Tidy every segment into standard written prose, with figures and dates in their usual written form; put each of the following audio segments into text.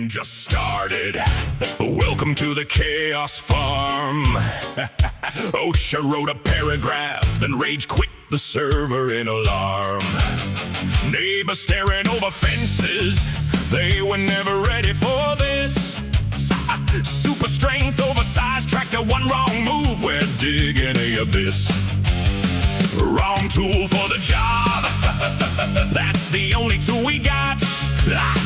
just started. Welcome to the Chaos Farm. OSHA wrote a paragraph, then rage quit the server in alarm. Neighbors staring over fences, they were never ready for this. Super strength, oversized tractor, one wrong move, we're digging a abyss. Wrong tool for the job, that's the only tool we got.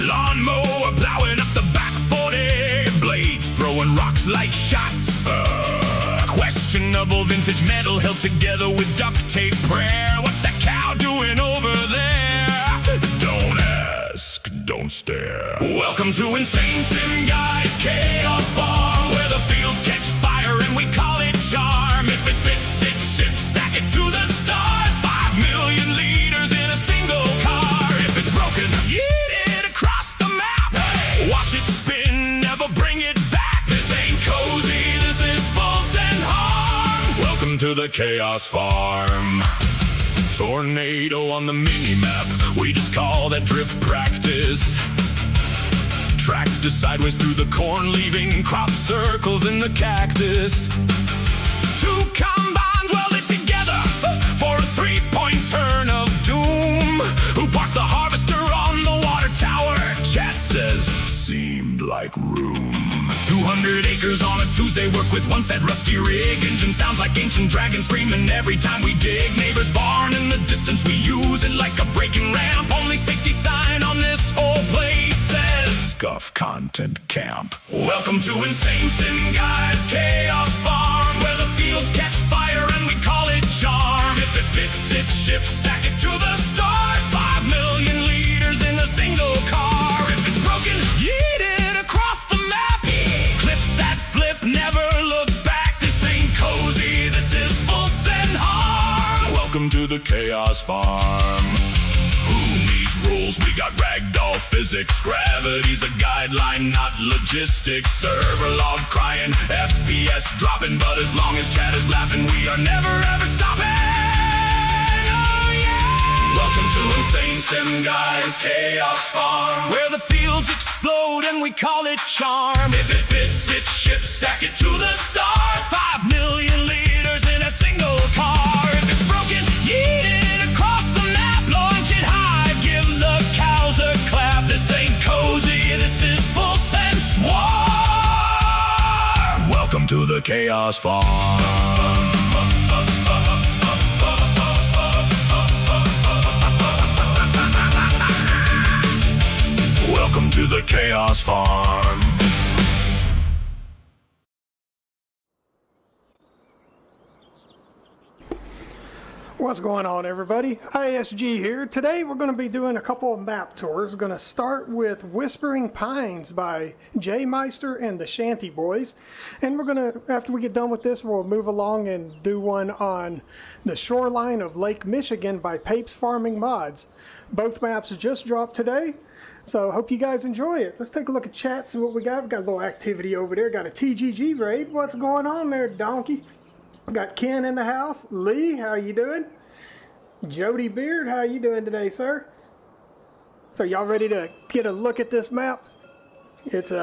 Lawnmower plowing up the back 40, blades throwing rocks like shots. Questionable vintage metal held together with duct tape prayer. What's that cow doing over there? Don't ask, don't stare. Welcome to InsaneSimGuy's Chaos Farm, where the fields catch fire and we call it charm. If it fits, it ships, stack it to the stars. 5 million liters in a single car. If it's broken, yeet it across the map. Hey! Watch it spin, never bring it back. This ain't cozy, this is false and harm. Welcome to the Chaos Farm. Tornado on the mini-map, we just call that drift practice. Tracked sideways through the corn, leaving crop circles in the cactus. 2 combines welded together for a 3-point turn of doom. Who parked the harvester on the water tower? Chat says, seemed like room. 200 acres on a Tuesday, work with one set rusty rig. Engine sounds like ancient dragon screaming every time we dig. Neighbor's barn in the distance, we use it like a braking ramp. Only safety sign on this whole place says Scuff Content Camp. Welcome to InsaneSimGuy's Chaos Farm, where the fields catch fire and we call it charm. If it fits, it ships, stack it to the stars. 5 million liters in a single car. If it's broken, yeet it across the map. Clip that flip, never look back. This ain't cozy, this is full send harm. Welcome to the Chaos Farm. Who needs rules? We got ragdoll physics. Gravity's a guideline, not logistics. Server log crying, FPS dropping, but as long as chat is laughing, we are never ever stopping. Oh yeah! Welcome to InsaneSimGuy's Chaos Farm, where the fields explode and we call it charm. If it fits, it ships, stack it to the stars. 5 million liters in a single car. If it's broken, yeet it across the map. Launch it high, give the cows a clap. This ain't cozy, this is full sense war. Welcome to the Chaos Farm. Welcome to the Chaos Farm. What's going on, everybody? ISG here. Today we're going to be doing a couple of map tours. We're going to start with Whispering Pines by Jmyster and the Shanty Boys. And we're going to, after we get done with this, we'll move along and do one on the Shoreline of Lake Michigan by Pape's Farming Mods. Both maps just dropped today, so hope you guys enjoy it. Let's take a look at chat, see what we got. We've got a little activity over there. Got a TGG raid. What's going on there, donkey? Got Ken in the house. Lee, how you doing? Jody Beard, how you doing today, sir? So y'all ready to get a look at this map? It's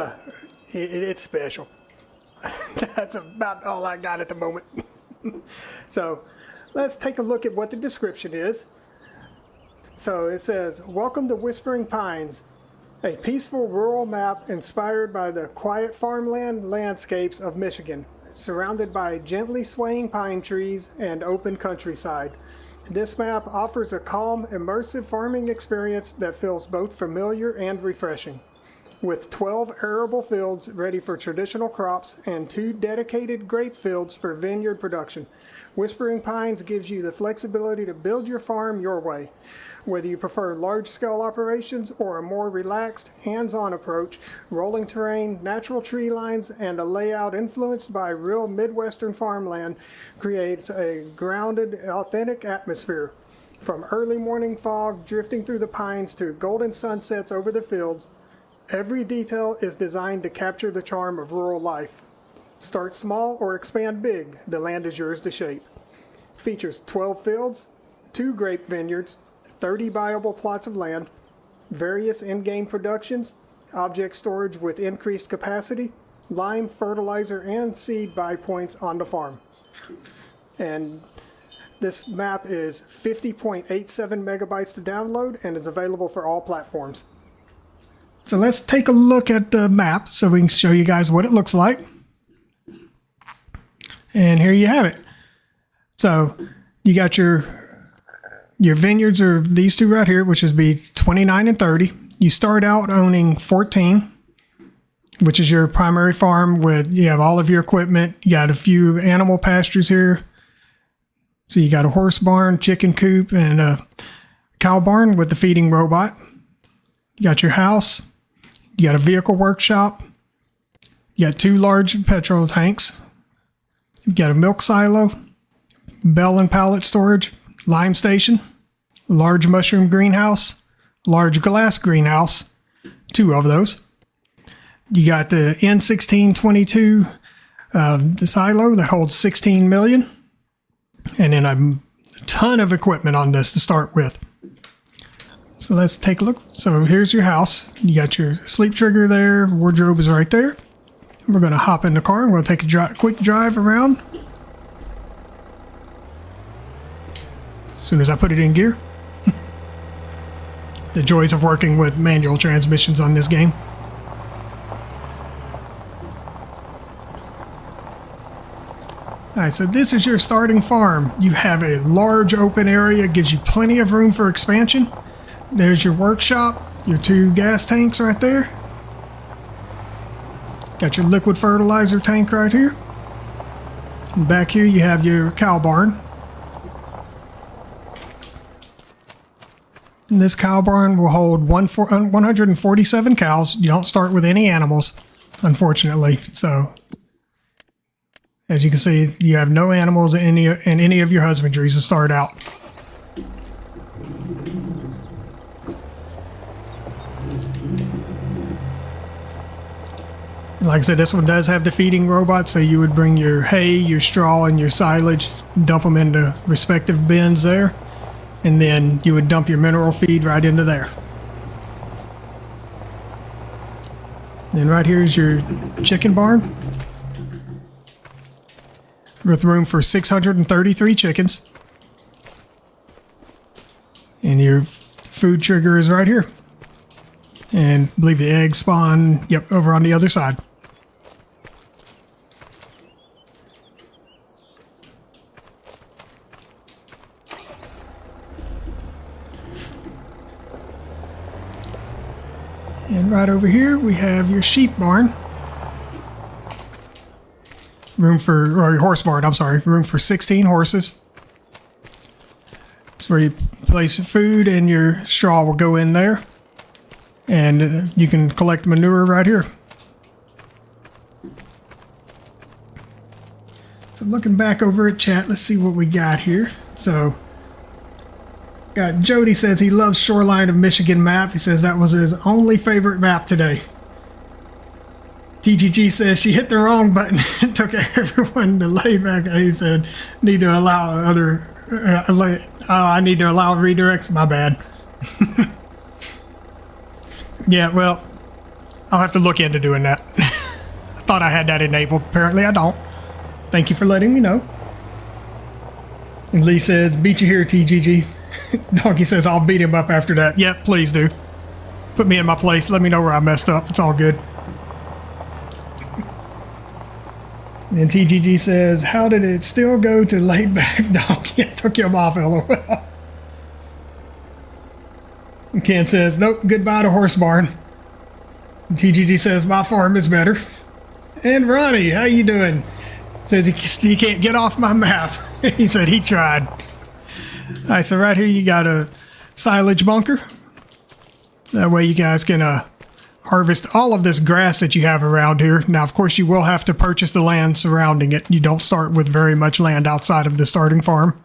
special. That's about all I got at the moment. So let's take a look at what the description is. So it says, welcome to Whispering Pines, a peaceful rural map inspired by the quiet farmland landscapes of Michigan, surrounded by gently swaying pine trees and open countryside. This map offers a calm, immersive farming experience that feels both familiar and refreshing. With 12 arable fields ready for traditional crops and 2 dedicated grape fields for vineyard production, Whispering Pines gives you the flexibility to build your farm your way. Whether you prefer large-scale operations or a more relaxed, hands-on approach, rolling terrain, natural tree lines, and a layout influenced by real Midwestern farmland creates a grounded, authentic atmosphere. From early morning fog drifting through the pines to golden sunsets over the fields, every detail is designed to capture the charm of rural life. Start small or expand big, the land is yours to shape. Features 12 fields, 2 grape vineyards, 30 viable plots of land, various in-game productions, object storage with increased capacity, lime, fertilizer, and seed buy points on the farm. And this map is 50.87 megabytes to download and is available for all platforms. So let's take a look at the map so we can show you guys what it looks like. And here you have it. So you got your vineyards are these two right here, which is be 29 and 30. You start out owning 14, which is your primary farm with, you have all of your equipment. You got a few animal pastures here. So you got a horse barn, chicken coop, and a cow barn with the feeding robot. You got your house. You got a vehicle workshop. You got 2 large petrol tanks. You got a milk silo, bale and pallet storage, lime station, large mushroom greenhouse, large glass greenhouse, 2 of those. You got the N1622 the silo that holds 16 million. And then a ton of equipment on this to start with. So let's take a look. So here's your house. You got your sleep trigger there. Wardrobe is right there. We're going to hop in the car and we'll take a quick drive around. As soon as I put it in gear. The joys of working with manual transmissions on this game. Alright, so this is your starting farm. You have a large open area, gives you plenty of room for expansion. There's your workshop, your 2 gas tanks right there. Got your liquid fertilizer tank right here. And back here you have your cow barn. And this cow barn will hold 147 cows. You don't start with any animals, unfortunately. So as you can see, you have no animals in any of your husbandries to start out. And like I said, this one does have the feeding robot, so you would bring your hay, your straw, and your silage, dump them into respective bins there, and then you would dump your mineral feed right into there. Then right here is your chicken barn, with room for 633 chickens. And your food trigger is right here. And I believe the eggs spawn, yep, over on the other side. And right over here we have your sheep barn. Or your horse barn, I'm sorry. Room for 16 horses. It's where you place food and your straw will go in there. And you can collect manure right here. So looking back over at chat, let's see what we got here. So, got Jody says he loves Shoreline of Michigan map. He says that was his only favorite map today. TGG says she hit the wrong button and took everyone to lay back. He said, need to allow other, I need to allow redirects, my bad. Yeah, well, I'll have to look into doing that. I thought I had that enabled. Apparently I don't. Thank you for letting me know. And Lee says, beat you here, TGG. Donkey says, I'll beat him up after that. Yep, please do. Put me in my place. Let me know where I messed up. It's all good. And TGG says, how did it still go to laid back donkey? I took him off, LOL. And Ken says, nope, goodbye to horse barn. And TGG says, my farm is better. And Ronnie, how you doing? Says he can't get off my map. He said he tried. All right, so right here you got a silage bunker. That way you guys can harvest all of this grass that you have around here. Now, of course, you will have to purchase the land surrounding it. You don't start with very much land outside of the starting farm.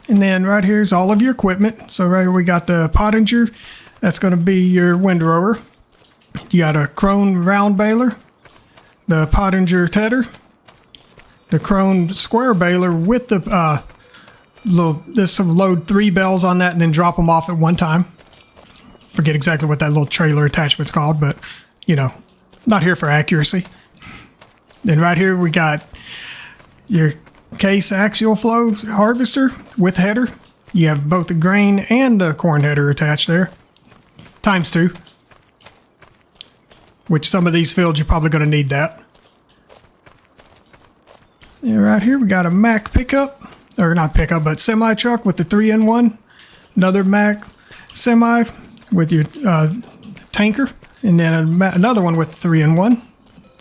And then right here's all of your equipment. So right here we got the pottinger. That's going to be your windrower. You got a Krone round baler, the pottinger tedder, the Krone square baler with the this will load 3 bells on that and then drop them off at one time. forget exactly what that little trailer attachment's called, but, you know, not here for accuracy. Then right here we got your case axial flow harvester with header. You have both the grain and the corn header attached there, ×2. Which some of these fields you're probably going to need that. And right here we got a Mack pickup, or not pickup, but semi truck with the 3-in-1. Another Mack semi with your tanker, and then another one with the 3-in-1.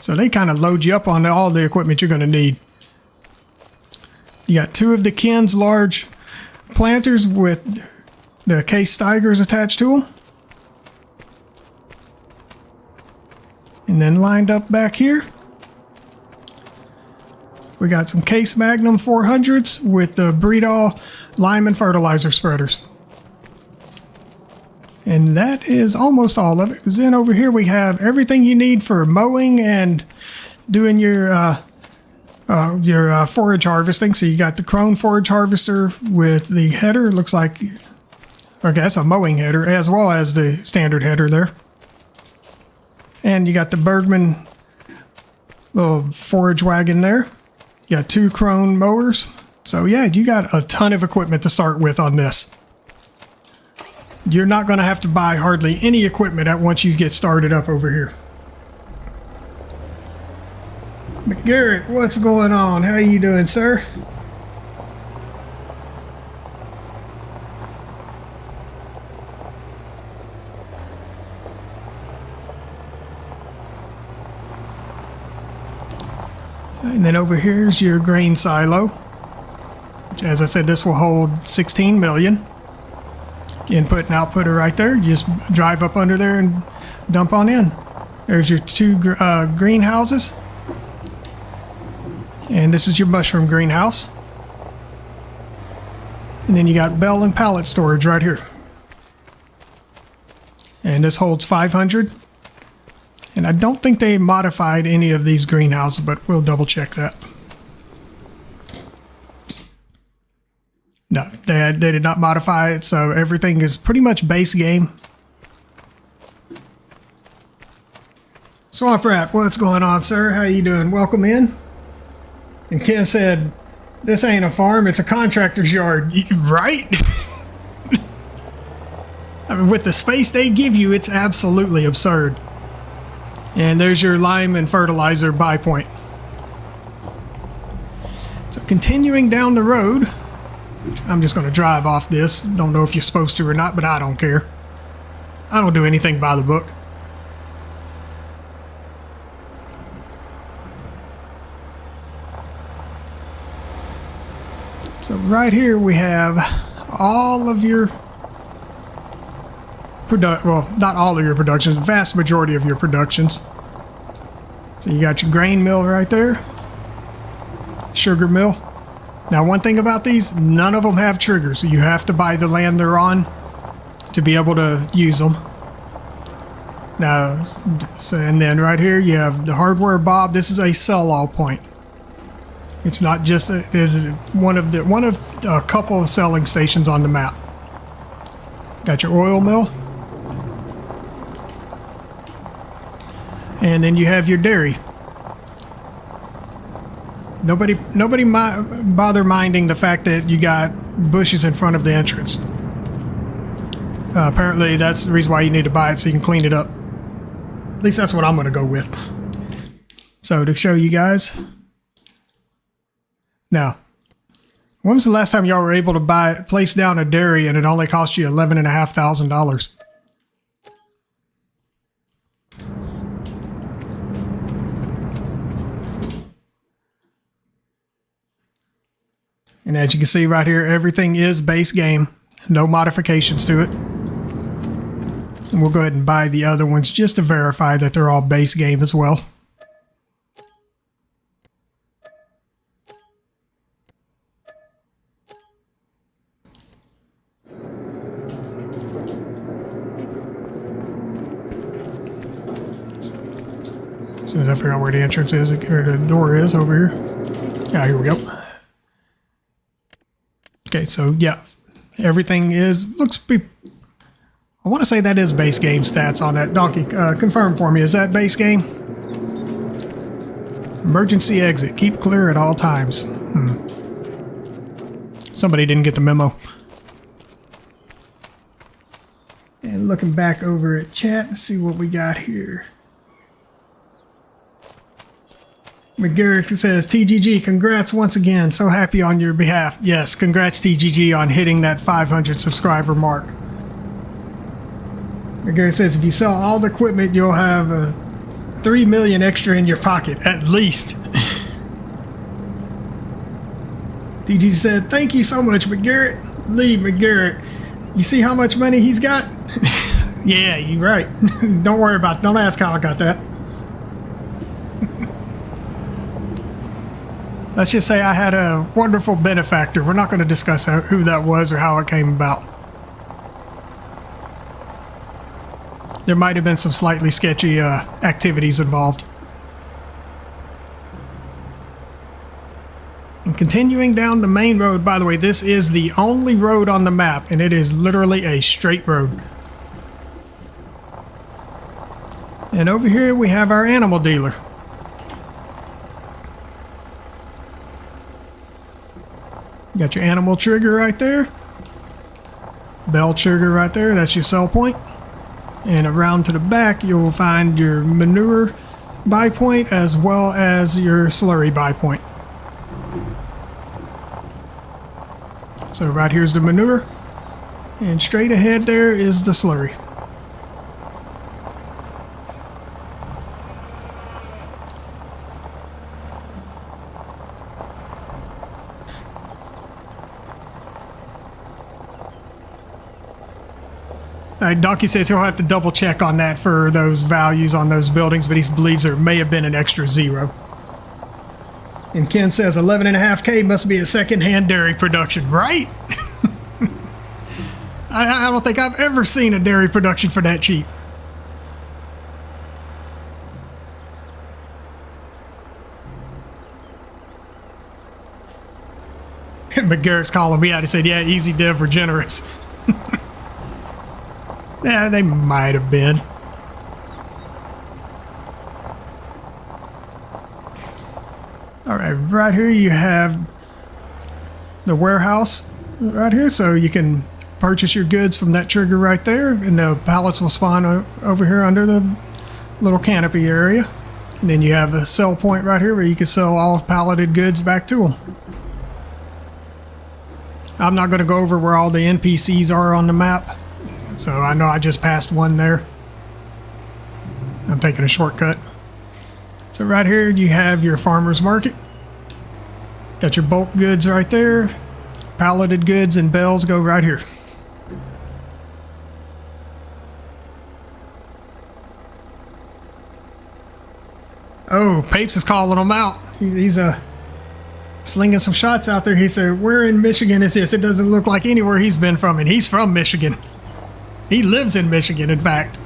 So they kind of load you up on all the equipment you're going to need. You got 2 of the Ken's large planters with the case Steigers attached to them. And then lined up back here, we got some Case Magnum 400s with the Breedall lime and fertilizer spreaders. And that is almost all of it, because then over here we have everything you need for mowing and doing your forage harvesting. So you got the Krone forage harvester with the header. It looks like, I guess, a mowing header, as well as the standard header there. And you got the Bergman little forage wagon there. You got 2 Krone mowers. So yeah, you got a ton of equipment to start with on this. You're not going to have to buy hardly any equipment once you get started up over here. McGarrett, what's going on? How you doing, sir? And then over here is your grain silo, which, as I said, this will hold 16 million. Input and output are right there. You just drive up under there and dump on in. There's your 2 greenhouses. And this is your mushroom greenhouse. And then you got bell and pallet storage right here. And this holds 500. And I don't think they modified any of these greenhouses, but we'll double check that. No, they did not modify it, so everything is pretty much base game. Swamp Rat, what's going on, sir? How you doing? Welcome in. And Ken said, this ain't a farm, it's a contractor's yard. Right? I mean, with the space they give you, it's absolutely absurd. And there's your lime and fertilizer buy point. So continuing down the road, I'm just going to drive off this. Don't know if you're supposed to or not, but I don't care. I don't do anything by the book. So right here we have all of your well, not all of your productions, the vast majority of your productions. So you got your grain mill right there, sugar mill. Now, one thing about these, none of them have triggers, so you have to buy the land they're on to be able to use them. Now, so, and then right here you have the hardware Bob. This is a sell-all point. It's not just this is one of a couple of selling stations on the map. Got your oil mill. And then you have your dairy. Nobody bother minding the fact that you got bushes in front of the entrance. Apparently that's the reason why you need to buy it, so you can clean it up. At least that's what I'm going to go with. So to show you guys. Now, when was the last time y'all were able to place down a dairy and it only cost you $11,500? And as you can see right here, everything is base game. No modifications to it. And we'll go ahead and buy the other ones just to verify that they're all base game as well. As soon as I figure out where the entrance is, or the door is over here. Yeah, here we go. Okay, so yeah, everything looks to be I want to say that is base game stats on that. Donkey, confirm for me. Is that base game? Emergency exit. Keep clear at all times. Somebody didn't get the memo. And looking back over at chat, let's see what we got here. McGarrick says, TGG, congrats once again. So happy on your behalf. Yes, congrats TGG on hitting that 500 subscriber mark. McGarrick says, if you sell all the equipment, you'll have 3 million extra in your pocket, at least. TG said, thank you so much, McGarrett. Lee McGarrett. You see how much money he's got? Yeah, you're right. Don't worry about it. Don't ask how I got that. Let's just say I had a wonderful benefactor. We're not going to discuss who that was or how it came about. There might have been some slightly sketchy activities involved. And continuing down the main road, by the way, this is the only road on the map, and it is literally a straight road. And over here we have our animal dealer. You got your animal trigger right there. Bell trigger right there, that's your sell point. And around to the back, you'll find your manure buy point as well as your slurry buy point. So right here's the manure, and straight ahead there is the slurry. All right, Donkey says he'll have to double check on that for those values on those buildings, but he believes there may have been an extra 0. And Ken says 11.5K must be a second-hand dairy production, right? I don't think I've ever seen a dairy production for that cheap. McGarrett's calling me out. He said, yeah, easy dev or generous. Yeah, they might have been. All right, right here you have the warehouse right here, so you can purchase your goods from that trigger right there, and the pallets will spawn over here under the little canopy area. And then you have the sell point right here where you can sell all palleted goods back to them. I'm not going to go over where all the NPCs are on the map. So I know I just passed one there. I'm taking a shortcut. So right here you have your farmer's market. Got your bulk goods right there. Palleted goods and bells go right here. Oh, Pape's is calling them out. He's slinging some shots out there. He said, where in Michigan is this? It doesn't look like anywhere he's been from, and he's from Michigan. He lives in Michigan, in fact.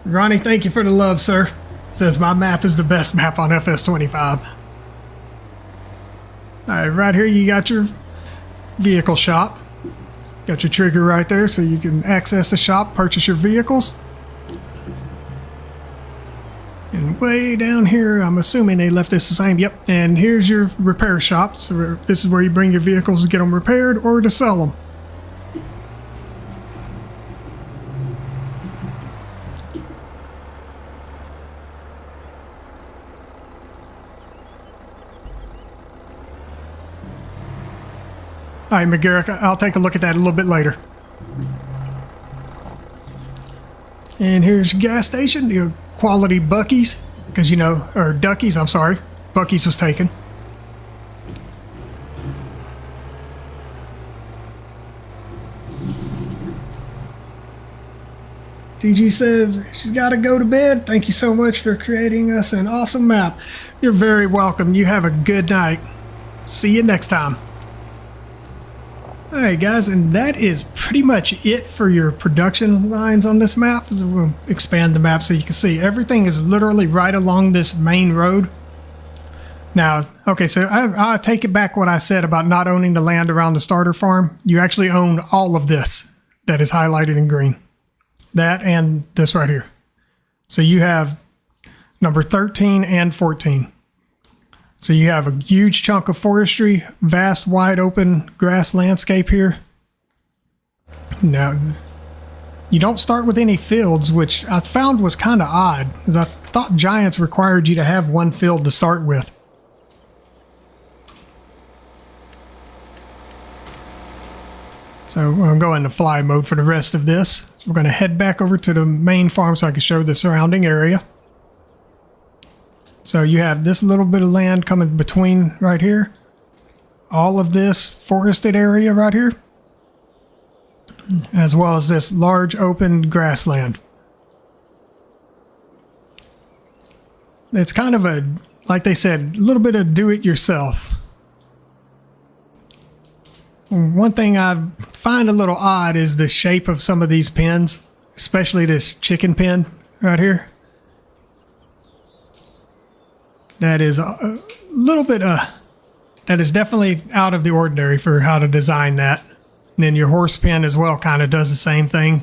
Ronnie, thank you for the love, sir. Says my map is the best map on FS25. All right, right here you got your vehicle shop. Got your trigger right there so you can access the shop, purchase your vehicles. And way down here, I'm assuming they left this the same. Yep, and here's your repair shop. So this is where you bring your vehicles to get them repaired or to sell them. All right, McGarrick, I'll take a look at that a little bit later. And here's your gas station, your quality Buc-ee's, because you know, or Duckies, I'm sorry. Buc-ee's was taken. DG says she's got to go to bed. Thank you so much for creating us an awesome map. You're very welcome. You have a good night. See you next time. Alright guys, and that is pretty much it for your production lines on this map. So we'll expand the map so you can see everything is literally right along this main road. Now, okay, so I'll take it back what I said about not owning the land around the starter farm. You actually own all of this that is highlighted in green. That and this right here. So you have number 13 and 14. So you have a huge chunk of forestry, vast, wide open grass landscape here. Now, you don't start with any fields, which I found was kind of odd, because I thought giants required you to have one field to start with. So I'm going to go into fly mode for the rest of this. So we're going to head back over to the main farm so I can show the surrounding area. So you have this little bit of land coming between right here. All of this forested area right here. As well as this large open grassland. It's kind of a, like they said, a little bit of do-it-yourself. One thing I find a little odd is the shape of some of these pens, especially this chicken pen right here. That is a little bit, that is definitely out of the ordinary for how to design that. And then your horse pen as well kind of does the same thing.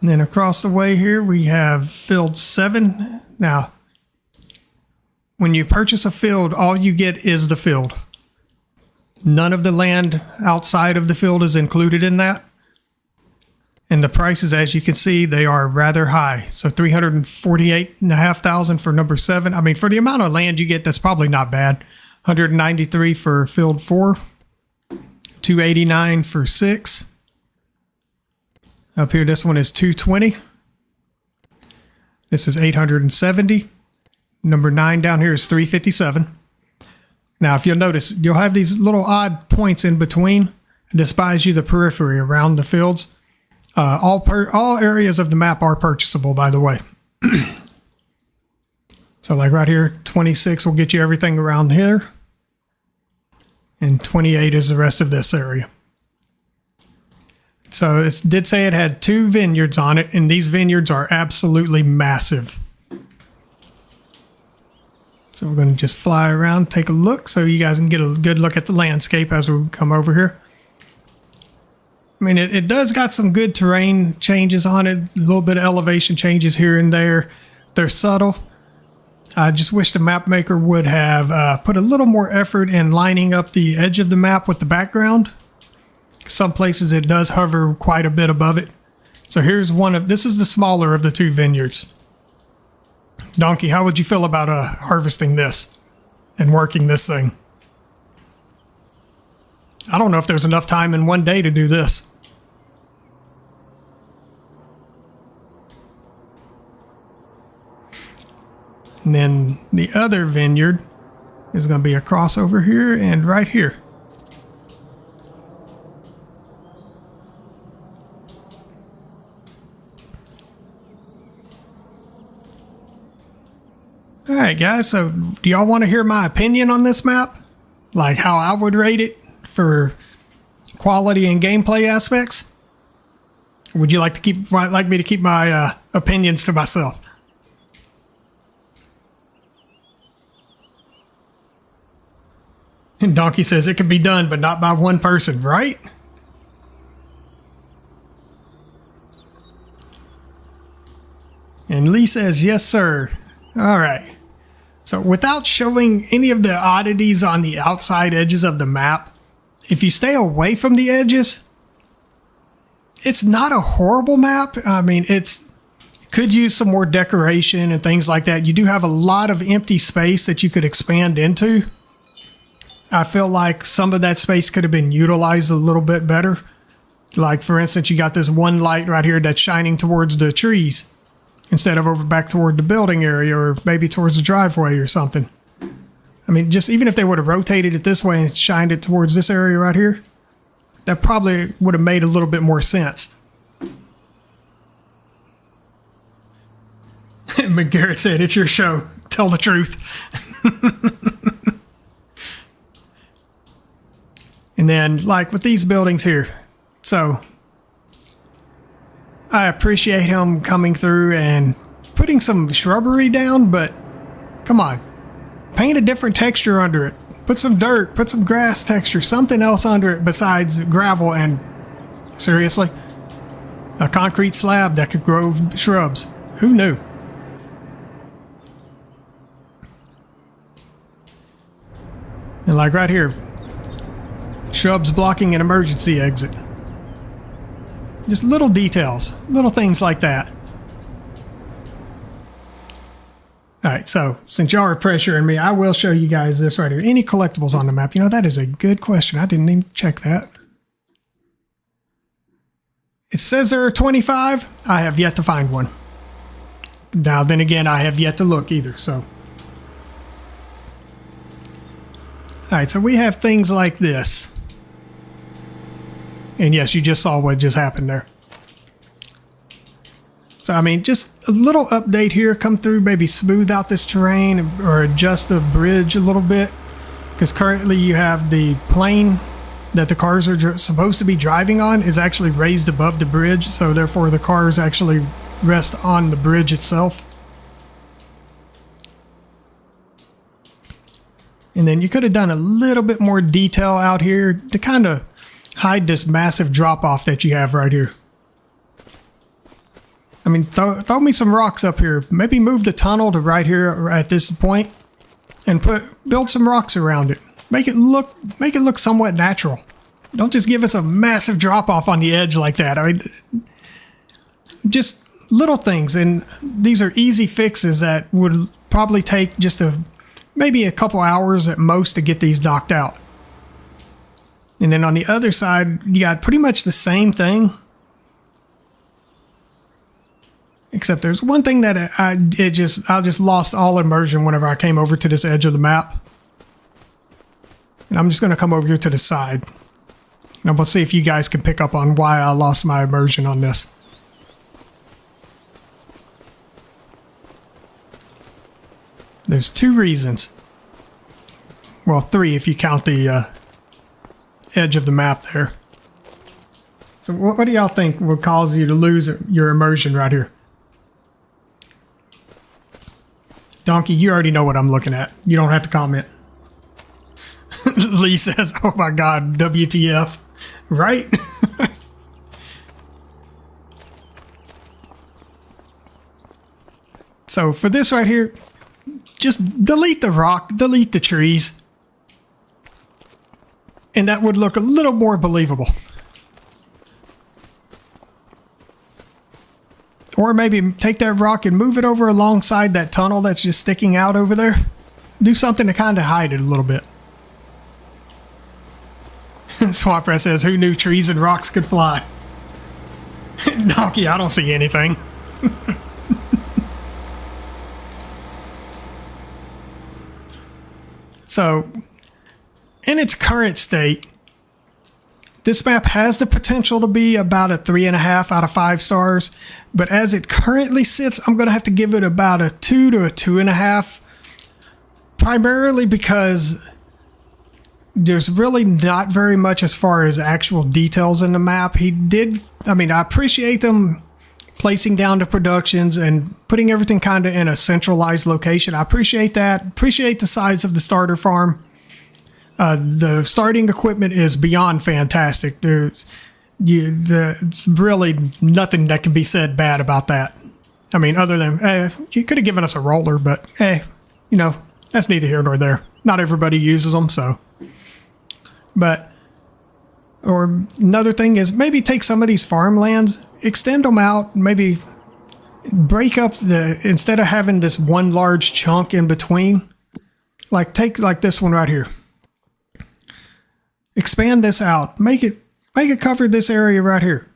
And then across the way here we have field 7. Now, when you purchase a field, all you get is the field. None of the land outside of the field is included in that. And the prices, as you can see, they are rather high. So $348,500 for number 7. I mean, for the amount of land you get, that's probably not bad. $193 for field 4. $289 for 6. Up here, this one is $220. This is $870. Number 9 down here is $357. Now, if you'll notice, you'll have these little odd points in between. This buys you the periphery around the fields. All areas of the map are purchasable, by the way. So like right here, 26 will get you everything around here. And 28 is the rest of this area. So it did say it had 2 vineyards on it, and these vineyards are absolutely massive. So we're going to just fly around, take a look, so you guys can get a good look at the landscape as we come over here. I mean, it does got some good terrain changes on it, a little bit of elevation changes here and there. They're subtle. I just wish the map maker would have put a little more effort in lining up the edge of the map with the background. Some places it does hover quite a bit above it. So here's this is the smaller of the 2 vineyards. Donkey, how would you feel about harvesting this and working this thing? I don't know if there's enough time in one day to do this. And then the other vineyard is going to be across over here and right here. All right, guys, so do y'all want to hear my opinion on this map? Like how I would rate it for quality and gameplay aspects? Or would you like me to keep my opinions to myself? And Donkey says it can be done, but not by one person, right? And Lee says, yes, sir. All right. So without showing any of the oddities on the outside edges of the map, if you stay away from the edges, it's not a horrible map. I mean, could use some more decoration and things like that. You do have a lot of empty space that you could expand into. I feel like some of that space could have been utilized a little bit better. Like, for instance, you got this one light right here that's shining towards the trees instead of over back toward the building area or maybe towards the driveway or something. I mean, just even if they would have rotated it this way and shined it towards this area right here, that probably would have made a little bit more sense. McGarrett said, it's your show. Tell the truth. And then, like with these buildings here, so I appreciate him coming through and putting some shrubbery down, but come on, paint a different texture under it. Put some dirt, put some grass texture, something else under it besides gravel and, seriously, a concrete slab that could grow shrubs. Who knew? And like right here, shrubs blocking an emergency exit. Just little details, little things like that. All right, so since y'all are pressuring me, I will show you guys this right here. Any collectibles on the map? You know, that is a good question. I didn't even check that. It says there are 25. I have yet to find one. Now, then again, I have yet to look either, so. All right, so we have things like this. And yes, you just saw what just happened there. So, I mean, just a little update here. Come through, maybe smooth out this terrain or adjust the bridge a little bit. Because currently you have the plane that the cars are supposed to be driving on is actually raised above the bridge. So, therefore, the cars actually rest on the bridge itself. And then you could have done a little bit more detail out here to kind of hide this massive drop-off that you have right here. I mean, throw me some rocks up here. Maybe move the tunnel to right here at this point and build some rocks around it. Make it look somewhat natural. Don't just give us a massive drop-off on the edge like that. I mean, just little things, and these are easy fixes that would probably take just maybe a couple hours at most to get these knocked out. And then on the other side, you got pretty much the same thing. Except there's one thing that I just lost all immersion whenever I came over to this edge of the map. And I'm just going to come over here to the side. And I'm going to see if you guys can pick up on why I lost my immersion on this. There's 2 reasons. Well, 3 if you count the edge of the map there. So what do y'all think would cause you to lose your immersion right here? Donkey, you already know what I'm looking at. You don't have to comment. Lee says, oh my God, WTF. Right? So for this right here, just delete the rock, delete the trees. And that would look a little more believable. Or maybe take that rock and move it over alongside that tunnel that's just sticking out over there. Do something to kind of hide it a little bit. Swamp Rat says, who knew trees and rocks could fly? Donkey, I don't see anything. So, in its current state, this map has the potential to be about a 3.5 out of 5 stars, but as it currently sits, I'm going to have to give it about a 2 to a 2.5, primarily because there's really not very much as far as actual details in the map. I appreciate them placing down the productions and putting everything kind of in a centralized location. I appreciate that. Appreciate the size of the starter farm. The starting equipment is beyond fantastic. There's really nothing that can be said bad about that. I mean, other than, you could have given us a roller, but, that's neither here nor there. Not everybody uses them, so. Or another thing is maybe take some of these farmlands, extend them out, maybe break up instead of having this one large chunk in between, take this one right here. Expand this out. Make it cover this area right here.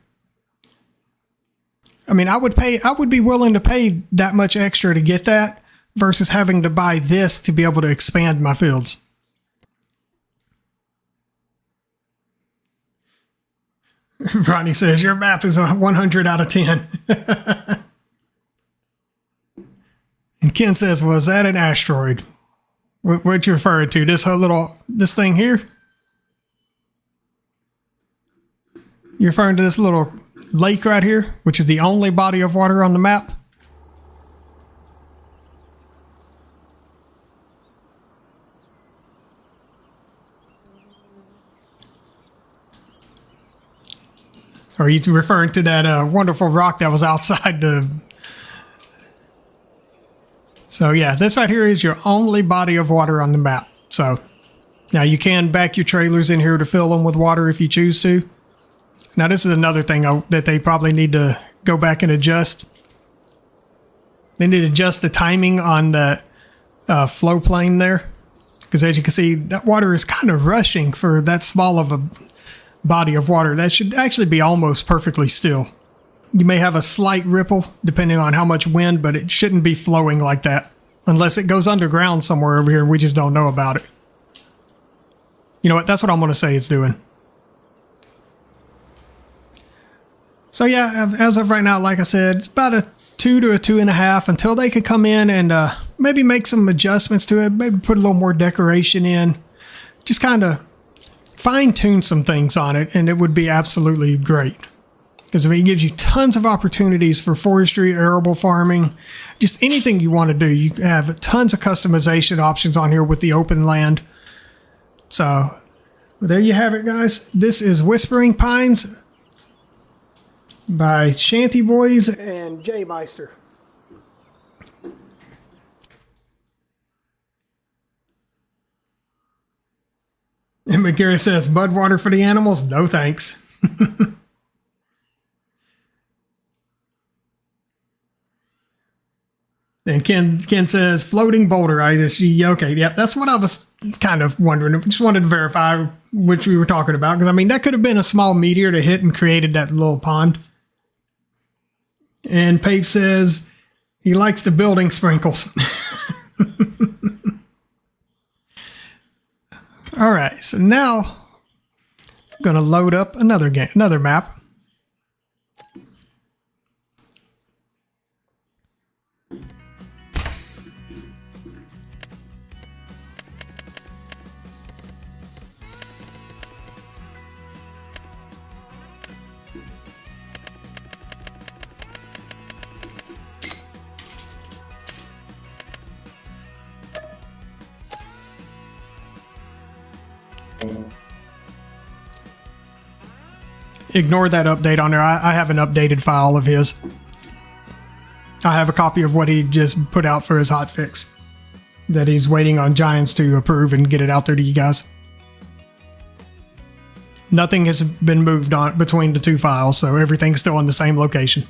I mean, I would be willing to pay that much extra to get that versus having to buy this to be able to expand my fields. Ronnie says, your map is a 100 out of 10. And Ken says, was that an asteroid? What you referring to? This thing here? You're referring to this little lake right here, which is the only body of water on the map. Or are you referring to that wonderful rock that was outside the... So yeah, this right here is your only body of water on the map. So now you can back your trailers in here to fill them with water if you choose to. Now this is another thing that they probably need to go back and adjust. They need to adjust the timing on the flow plane there. Because as you can see, that water is kind of rushing for that small of a body of water. That should actually be almost perfectly still. You may have a slight ripple depending on how much wind, but it shouldn't be flowing like that unless it goes underground somewhere over here and we just don't know about it. You know what? That's what I'm going to say it's doing. So yeah, as of right now, like I said, it's about a 2 to a 2.5 until they can come in and maybe make some adjustments to it, maybe put a little more decoration in, just kind of fine-tune some things on it, and it would be absolutely great. Because I mean, it gives you tons of opportunities for forestry, arable farming, just anything you want to do. You have tons of customization options on here with the open land. So well, there you have it, guys. This is Whispering Pines by Shanty Boys and Jmyster. And McGarry says, mud water for the animals? No thanks. And Ken says, floating boulder. Okay, yeah, that's what I was kind of wondering. I just wanted to verify which we were talking about. Because, I mean, that could have been a small meteor to hit and created that little pond. And Pape says, he likes the building sprinkles. All right, so now I'm going to load up another map. Ignore that update on there. I have an updated file of his. I have a copy of what he just put out for his hotfix that he's waiting on Giants to approve and get it out there to you guys. Nothing has been moved on between the two files, so everything's still in the same location.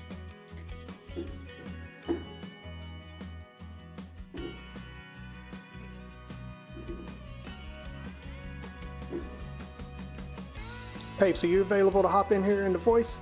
Pape, so you available to hop in here in the voice?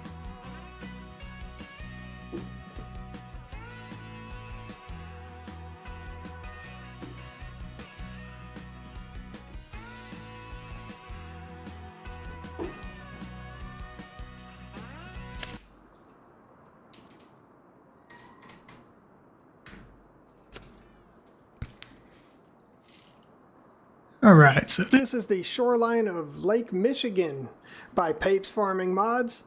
All right, so this is the shoreline of Lake Michigan by Pape's Farming Mods.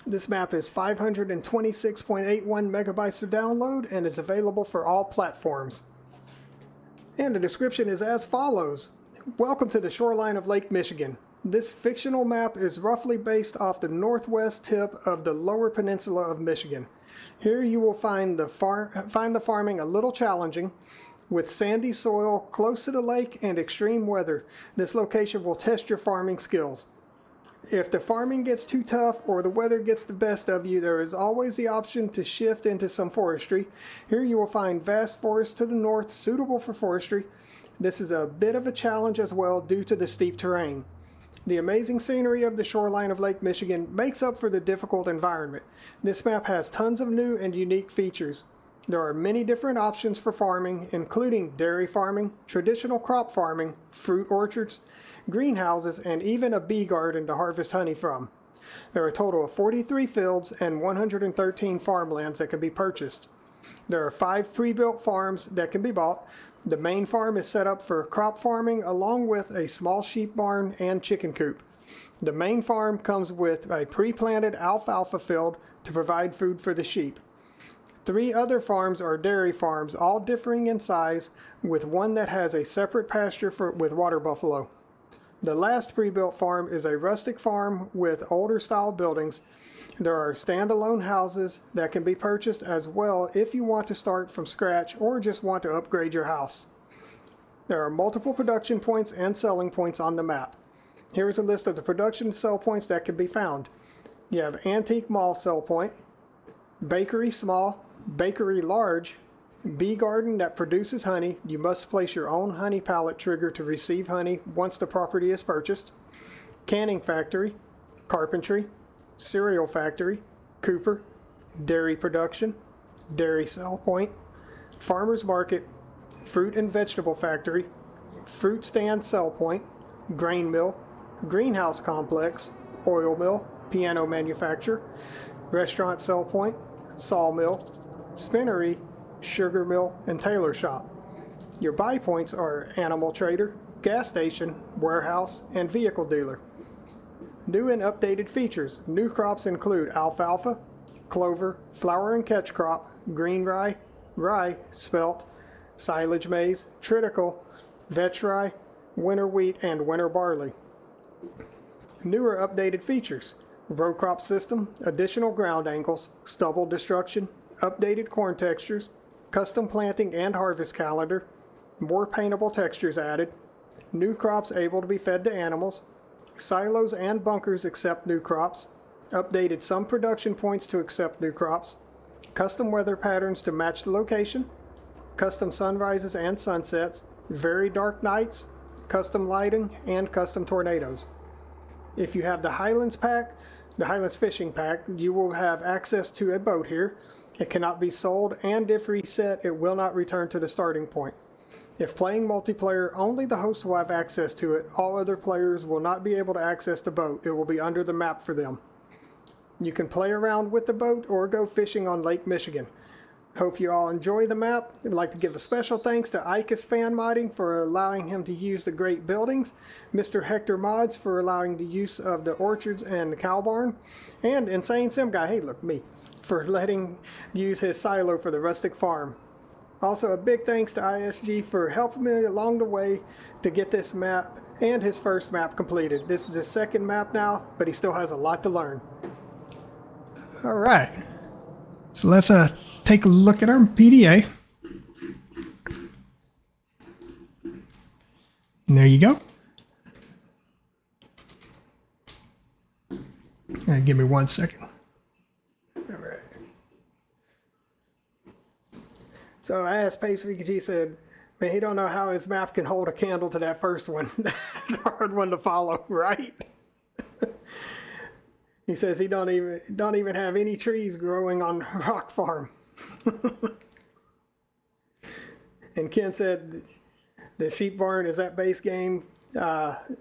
This map is 526.81 megabytes to download and is available for all platforms. And the description is as follows. Welcome to the shoreline of Lake Michigan. This fictional map is roughly based off the northwest tip of the lower peninsula of Michigan. Here you will find the farming a little challenging. With sandy soil, close to the lake, and extreme weather, this location will test your farming skills. If the farming gets too tough or the weather gets the best of you, there is always the option to shift into some forestry. Here you will find vast forests to the north suitable for forestry. This is a bit of a challenge as well due to the steep terrain. The amazing scenery of the shoreline of Lake Michigan makes up for the difficult environment. This map has tons of new and unique features. There are many different options for farming, including dairy farming, traditional crop farming, fruit orchards, greenhouses, and even a bee garden to harvest honey from. There are a total of 43 fields and 113 farmlands that can be purchased. There are 5 pre-built farms that can be bought. The main farm is set up for crop farming along with a small sheep barn and chicken coop. The main farm comes with a pre-planted alfalfa field to provide food for the sheep. 3 other farms are dairy farms, all differing in size, with one that has a separate pasture with water buffalo. The last pre-built farm is a rustic farm with older style buildings. There are standalone houses that can be purchased as well if you want to start from scratch or just want to upgrade your house. There are multiple production points and selling points on the map. Here's a list of the production sell points that can be found. You have Antique Mall sell point, Bakery small, Bakery large, Bee garden that produces honey. You must place your own honey pallet trigger to receive honey once the property is purchased. Canning factory, carpentry, cereal factory, cooper, dairy production, dairy sell point, farmer's market, fruit and vegetable factory, fruit stand sell point, grain mill, greenhouse complex, oil mill, piano manufacturer, restaurant sell point, sawmill, spinnery, sugar mill, and tailor shop. Your buy points are animal trader, gas station, warehouse, and vehicle dealer. New and updated features. New crops include alfalfa, clover, flower and catch crop, green rye, spelt, silage maize, triticale, vetch rye, winter wheat, and winter barley. Newer updated features. Row crop system, additional ground angles, stubble destruction, updated corn textures, custom planting and harvest calendar, more paintable textures added, new crops able to be fed to animals, silos and bunkers accept new crops, updated some production points to accept new crops, custom weather patterns to match the location, custom sunrises and sunsets, very dark nights, custom lighting, and custom tornadoes. If you have the Highlands pack, the Highlands fishing pack, you will have access to a boat here. It cannot be sold, and if reset, it will not return to the starting point. If playing multiplayer, only the host will have access to it. All other players will not be able to access the boat. It will be under the map for them. You can play around with the boat or go fishing on Lake Michigan. Hope you all enjoy the map. I'd like to give a special thanks to Icus Fan Modding for allowing him to use the great buildings, Mr. Hector Mods for allowing the use of the orchards and the cow barn, and InsaneSimGuy, hey look, me, for letting use his silo for the rustic farm. Also a big thanks to ISG for helping me along the way to get this map and his first map completed. This is his second map now, but he still has a lot to learn. Alright, so let's take a look at our PDA. And there you go. Give me 1 second. Alright. So I asked Pape, he said, man, he don't know how his map can hold a candle to that first one. That's a hard one to follow, right? He says he don't even have any trees growing on Rock Farm. And Ken said the sheep barn is that base game. Talking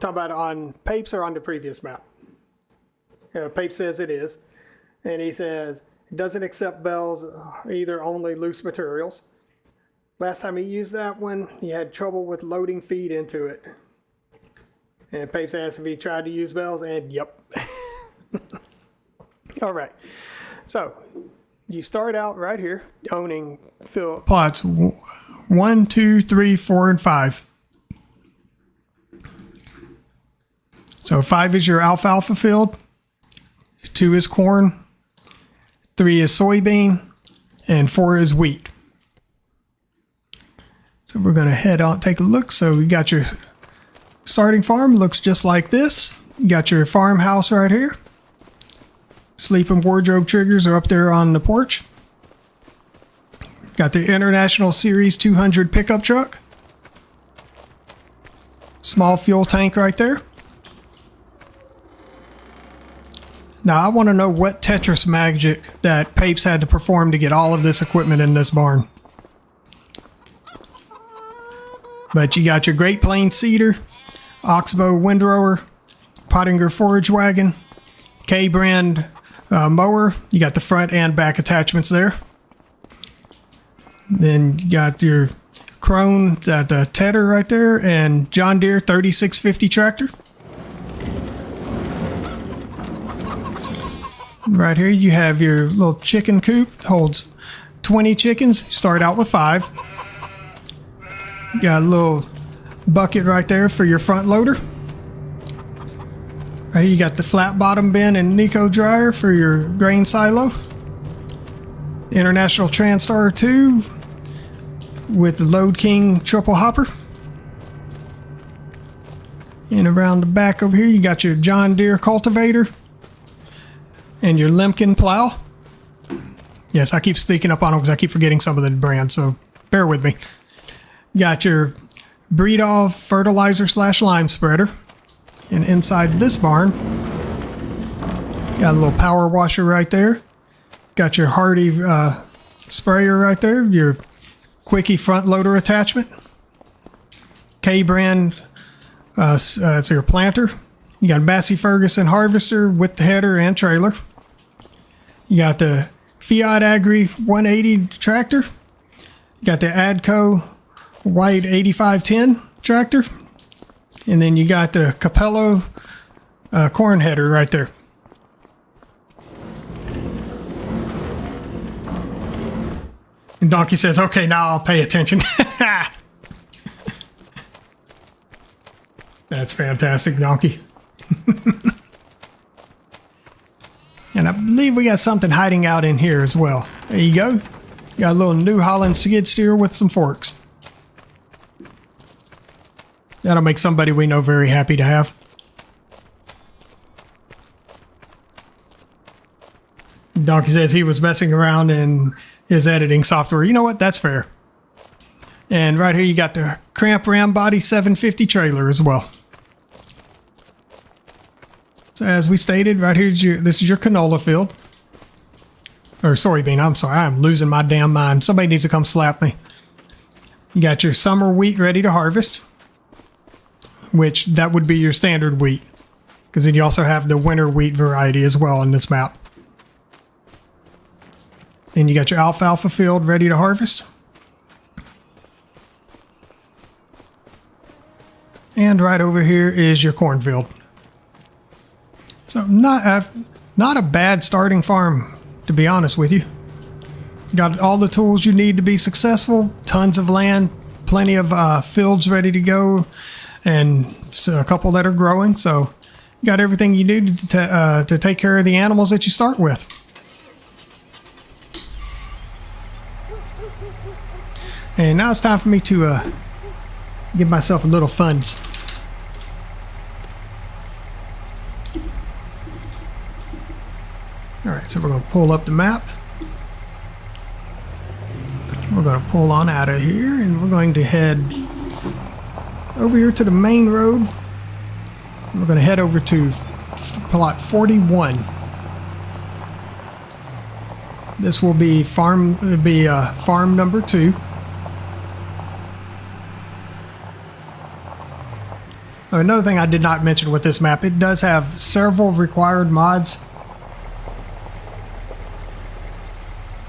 about on Pape's or on the previous map. Pape says it is, and he says it doesn't accept bells, either only loose materials. Last time he used that one, he had trouble with loading feed into it. And Pape's asked if he tried to use bells, and yep. All right, so you start out right here owning plots 1, 2, 3, 4, and 5. So 5 is your alfalfa field, 2 is corn, 3 is soybean, and 4 is wheat. So we're going to head on, take a look. So you got your starting farm, looks just like this. You got your farmhouse right here. Sleep and wardrobe triggers are up there on the porch. Got the International Series 200 pickup truck. Small fuel tank right there. Now I want to know what Tetris magic that Pape's had to perform to get all of this equipment in this barn. But you got your Great Plains seeder, Oxbow windrower, Pottinger forage wagon, K-brand mower. You got the front and back attachments there. Then you got your Krone, the Tedder right there, and John Deere 3650 tractor. right here you have your little chicken coop. Holds 20 chickens. Start out with 5. You got a little bucket right there for your front loader. Right here you got the flat bottom bin and Nico dryer for your grain silo. International Transtar 2 with the Load King triple hopper. And around the back over here you got your John Deere cultivator and your Lemken plow. Yes, I keep sneaking up on them because I keep forgetting some of the brands, so bear with me. You got your Breedolph fertilizer / lime spreader. And inside this barn, got a little power washer right there. Got your Hardy sprayer right there. Your Quickie front loader attachment. K-brand, it's your planter. You got a Massey Ferguson harvester with the header and trailer. You got the Fiat Agri 180 tractor. You got the Adco white 8510 tractor. And then you got the Capello corn header right there. And Donkey says, okay, now I'll pay attention. That's fantastic, Donkey. And I believe we got something hiding out in here as well. There you go. Got a little New Holland skid steer with some forks. That'll make somebody we know very happy to have. Donkey says he was messing around in his editing software. You know what? That's fair. And right here you got the Cramp Ram Body 750 trailer as well. So as we stated, right here, this is your canola field. Or soybean, I'm sorry. I'm losing my damn mind. Somebody needs to come slap me. You got your summer wheat ready to harvest, which that would be your standard wheat, because then you also have the winter wheat variety as well on this map. Then you got your alfalfa field ready to harvest. And right over here is your cornfield. So not a bad starting farm, to be honest with you. Got all the tools you need to be successful, tons of land, plenty of fields ready to go, and so a couple that are growing. So you got everything you need to take care of the animals that you start with. And now it's time for me to give myself a little funds. Alright, so we're going to pull up the map. We're going to pull on out of here and we're going to head over here to the main road. We're going to head over to plot 41. This will be farm number 2. Another thing I did not mention with this map, it does have several required mods.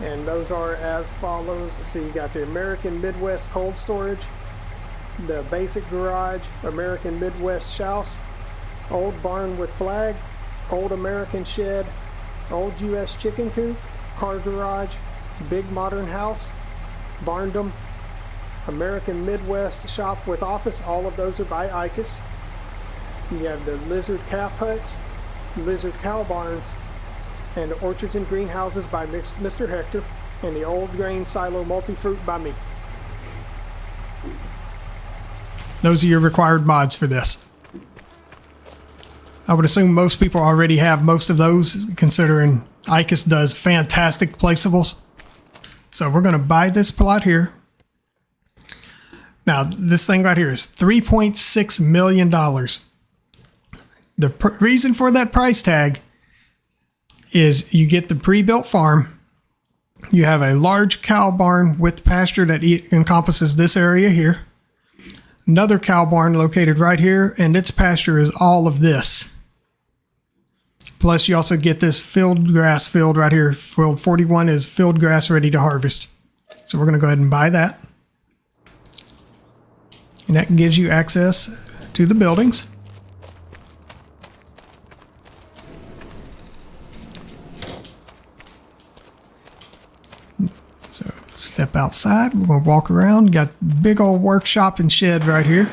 And those are as follows. So you got the American Midwest Cold Storage, the Basic Garage, American Midwest House, Old Barn with Flag, Old American Shed, Old U.S. Chicken Coop, Car Garage, Big Modern House, Barndom, American Midwest Shop with Office. All of those are by ICUS. You have the Lizard Calf Huts, Lizard Cow Barns, and the Orchards and Greenhouses by Mr. Hector, and the Old Grain Silo Multi-Fruit by me. Those are your required mods for this. I would assume most people already have most of those, considering ICUS does fantastic placeables. So we're going to buy this plot here. Now, this thing right here is $3.6 million. The reason for that price tag is you get the pre-built farm. You have a large cow barn with pasture that encompasses this area here. Another cow barn located right here, and its pasture is all of this. Plus, you also get this field grass field right here. Field 41 is field grass ready to harvest. So we're going to go ahead and buy that. And that gives you access to the outside. We're going to walk around. Got big old workshop and shed right here.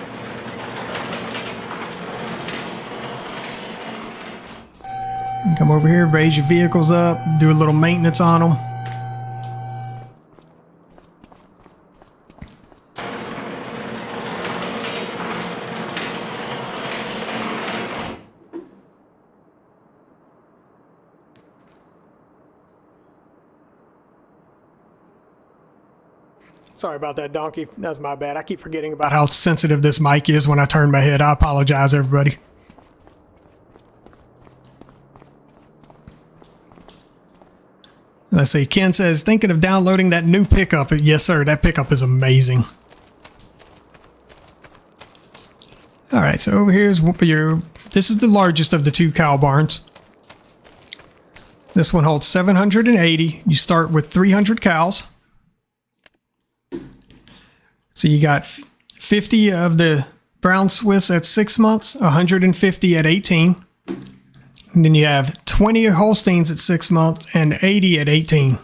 You come over here, raise your vehicles up, do a little maintenance on them. Sorry about that, Donkey. That's my bad. I keep forgetting about how sensitive this mic is when I turn my head. I apologize, everybody. Let's see. Ken says, thinking of downloading that new pickup. Yes, sir. That pickup is amazing. All right. So over here is this is the largest of the 2 cow barns. This one holds 780. You start with 300 cows. So you got 50 of the brown Swiss at 6 months, 150 at 18. And then you have 20 Holsteins at 6 months and 80 at 18.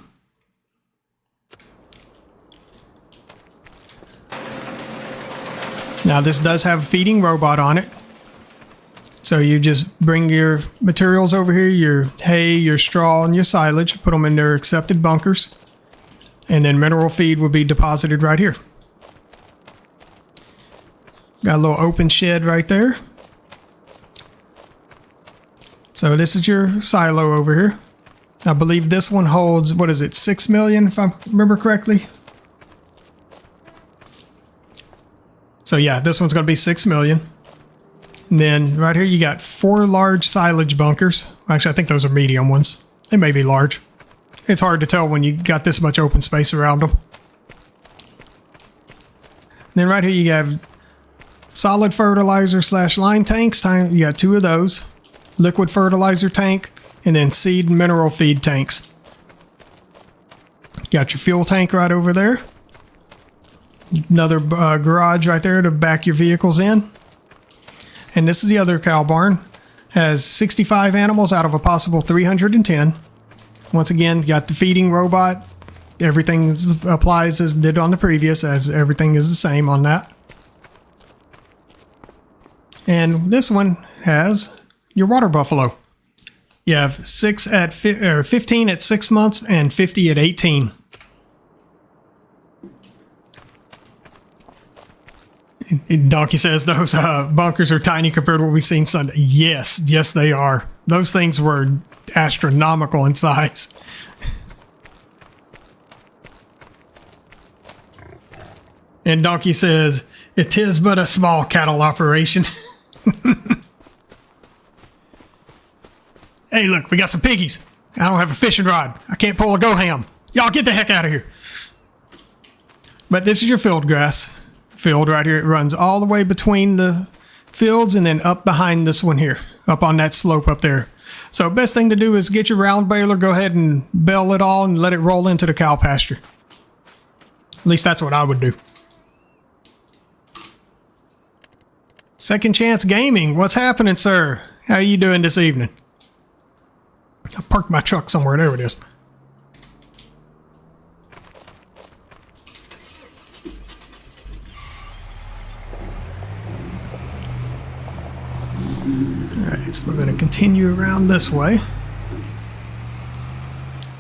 Now this does have a feeding robot on it. So you just bring your materials over here, your hay, your straw, and your silage, put them in their accepted bunkers. And then mineral feed will be deposited right here. Got a little open shed right there. So this is your silo over here. I believe this one holds, what is it, 6 million if I remember correctly? So yeah, this one's going to be 6 million. And then right here you got 4 large silage bunkers. Actually, I think those are medium ones. They may be large. It's hard to tell when you got this much open space around them. And then right here you have solid fertilizer / lime tanks. You got 2 of those. Liquid fertilizer tank, and then seed and mineral feed tanks. Got your fuel tank right over there. Another garage right there to back your vehicles in. And this is the other cow barn. Has 65 animals out of a possible 310. Once again, got the feeding robot. Everything applies as did on the previous, as everything is the same on that. And this one has your water buffalo. You have 15 at 6 months and 50 at 18. Donkey says those bunkers are tiny compared to what we've seen Sunday. Yes, they are. Those things were astronomical in size. And Donkey says, it is but a small cattle operation. Hey, look, we got some piggies. I don't have a fishing rod. I can't pull a go-ham. Y'all get the heck out of here. But this is your field grass field right here. It runs all the way between the fields and then up behind this one here, up on that slope up there. So best thing to do is get your round baler, go ahead and bale it all and let it roll into the cow pasture. At least that's what I would do. Second Chance Gaming, what's happening, sir? How are you doing this evening? I parked my truck somewhere. There it is. Alright, so we're going to continue around this way.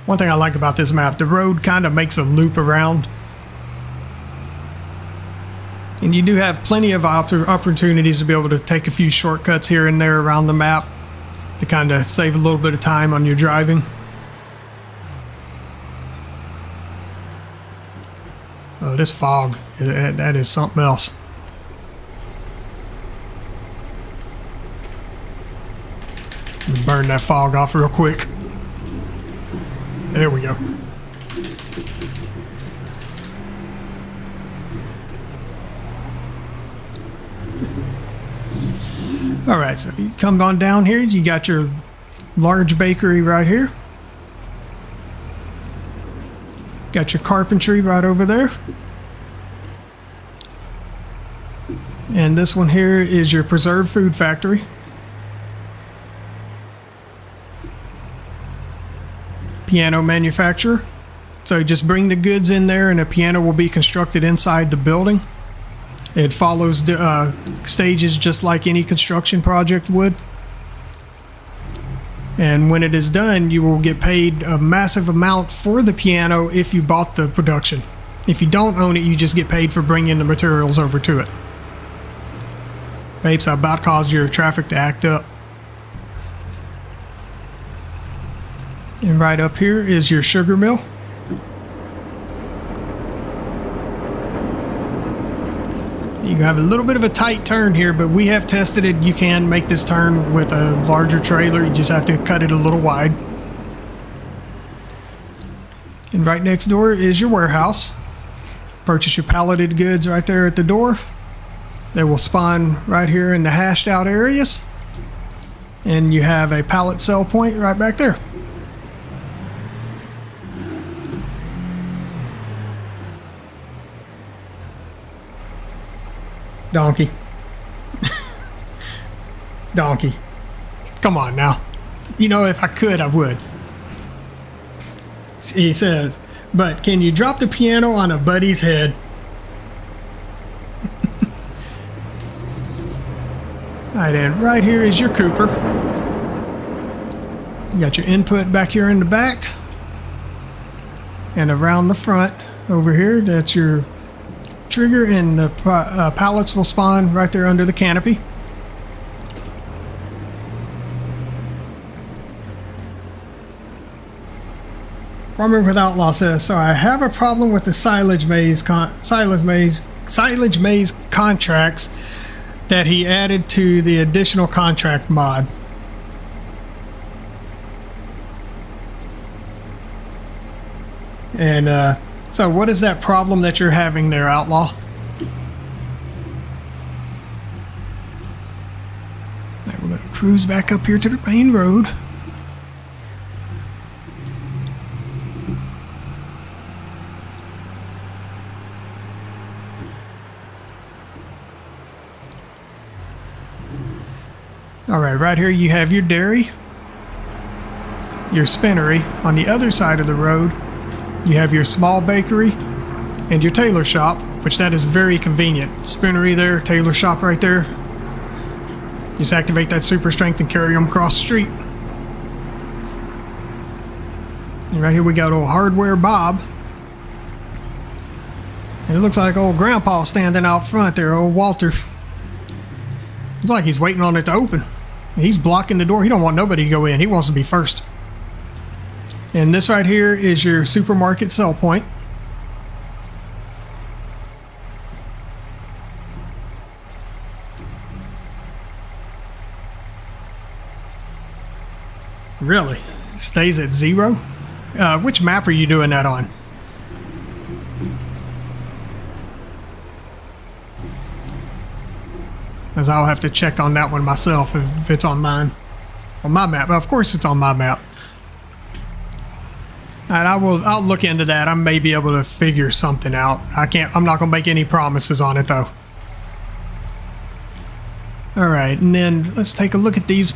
One thing I like about this map, the road kind of makes a loop around. And you do have plenty of opportunities to be able to take a few shortcuts here and there around the map to kind of save a little bit of time on your driving. Oh, this fog, that is something else. Let me burn that fog off real quick. There we go. All right, so you come on down here. You got your large bakery right here. Got your carpentry right over there. And this one here is your preserved food factory. Piano manufacturer. So just bring the goods in there and a piano will be constructed inside the building. It follows the stages just like any construction project would. And when it is done, you will get paid a massive amount for the piano if you bought the production. If you don't own it, you just get paid for bringing the materials over to it. Pape's about caused your traffic to act up. And right up here is your sugar mill. You have a little bit of a tight turn here, but we have tested it. You can make this turn with a larger trailer. You just have to cut it a little wide. And right next door is your warehouse. Purchase your palleted goods right there at the door. They will spawn right here in the hashed out areas. And you have a pallet sell point right back there. Donkey. Donkey. Come on now. You know, if I could, I would. He says, but can you drop the piano on a buddy's head? Alright, and right here is your Cooper. You got your input back here in the back. And around the front over here, that's your trigger, and the pallets will spawn right there under the canopy. Farmer with Outlaw says, so I have a problem with the silage maze contracts that he added to the additional contract mod. And so what is that problem that you're having there, Outlaw? Right, we're going to cruise back up here to the main road. Alright, right here you have your dairy, your spinnery. On the other side of the road, you have your small bakery and your tailor shop, which that is very convenient. Spinnery there, tailor shop right there. Just activate that super strength and carry them across the street. And right here we got old Hardware Bob. And it looks like old Grandpa standing out front there, old Walter. Looks like he's waiting on it to open. He's blocking the door. He don't want nobody to go in. He wants to be first. And this right here is your supermarket sell point. Really? It stays at 0? Which map are you doing that on? As I'll have to check on that one myself if it's on mine. On my map. Of course it's on my map. And I'll look into that. I may be able to figure something out. I'm not gonna make any promises on it though. Alright, and then let's take a look at these.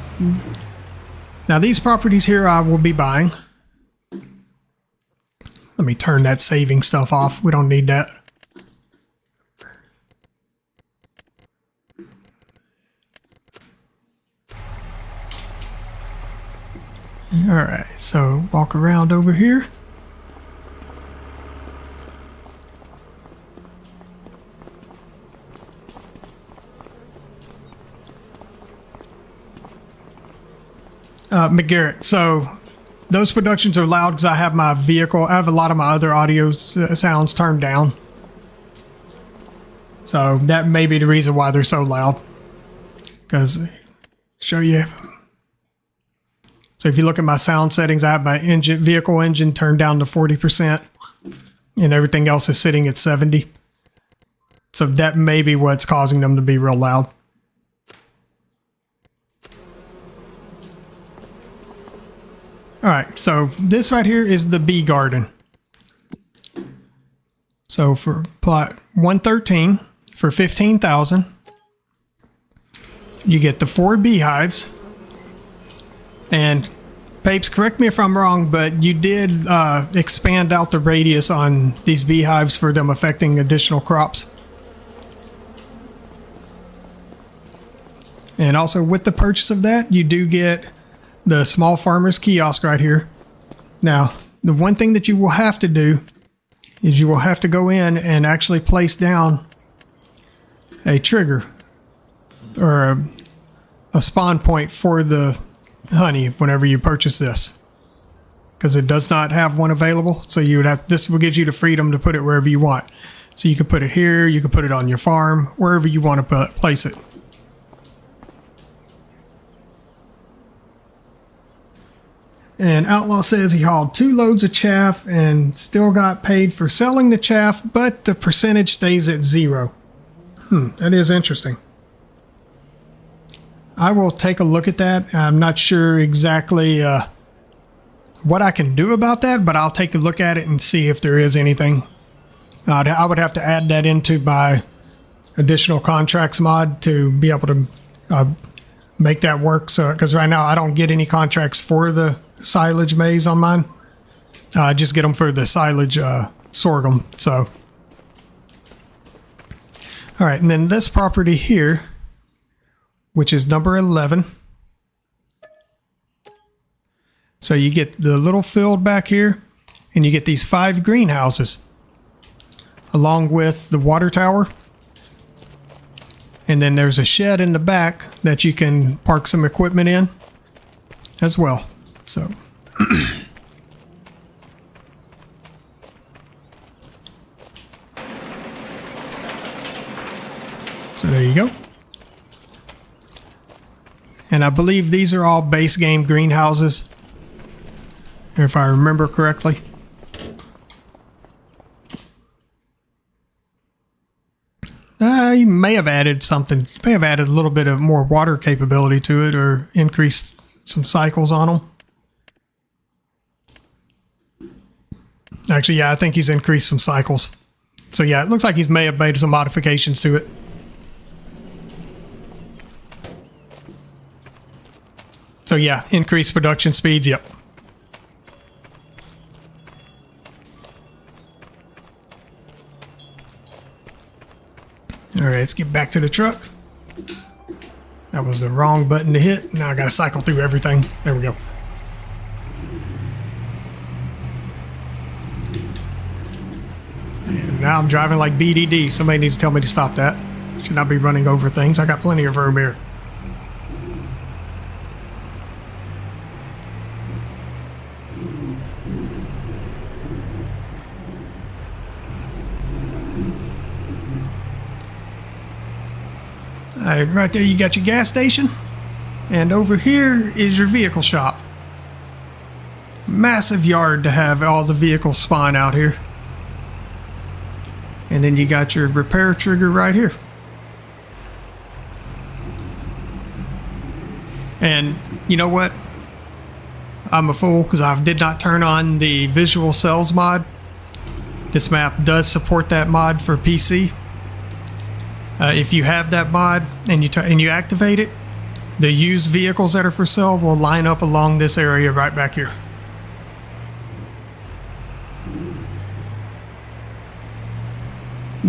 Now these properties here I will be buying. Let me turn that saving stuff off. We don't need that. Alright, so walk around over here. McGarrett, so those productions are loud because I have my vehicle, I have a lot of my other audio sounds turned down. So that may be the reason why they're so loud. Because, show you. So if you look at my sound settings, I have my vehicle engine turned down to 40% and everything else is sitting at 70. So that may be what's causing them to be real loud. All right, so this right here is the bee garden. So for plot 113 for 15,000, you get the 4 beehives. And Papes, correct me if I'm wrong, but you did expand out the radius on these beehives for them affecting additional crops. And also with the purchase of that, you do get the small farmer's kiosk right here. Now, the one thing that you will have to do is you will have to go in and actually place down a trigger or a spawn point for the honey whenever you purchase this, because it does not have one available. So you would have, this will give you the freedom to put it wherever you want. So you could put it here, you could put it on your farm, wherever you want to place it. And Outlaw says he hauled 2 loads of chaff and still got paid for selling the chaff, but the percentage stays at 0. That is interesting. I will take a look at that. I'm not sure exactly what I can do about that, but I'll take a look at it and see if there is anything. I would have to add that into my additional contracts mod to be able to make that work. So, because right now I don't get any contracts for the silage maize on mine. I just get them for the silage sorghum. So, all right, and then this property here, which is number 11. So you get the little field back here, and you get these 5 greenhouses, along with the water tower. And then there's a shed in the back that you can park some equipment in as well. So so there you go. And I believe these are all base game greenhouses, if I remember correctly. You may have added something. You may have added a little bit of more water capability to it, or increased some cycles on them. Actually, yeah, I think he's increased some cycles. So yeah, it looks like he may have made some modifications to it. So yeah, increased production speeds, yep. All right, let's get back to the truck. That was the wrong button to hit. Now I gotta cycle through everything. There we go. And now I'm driving like BDD. Somebody needs to tell me to stop that. Should not be running over things. I got plenty of room here. All right, right there you got your gas station, and over here is your vehicle shop. Massive yard to have all the vehicles spawn out here. And then you got your repair trigger right here. And you know what? I'm a fool because I did not turn on the visual cells mod. This map does support that mod for PC. If you have that mod and you activate it, the used vehicles that are for sale will line up along this area right back here.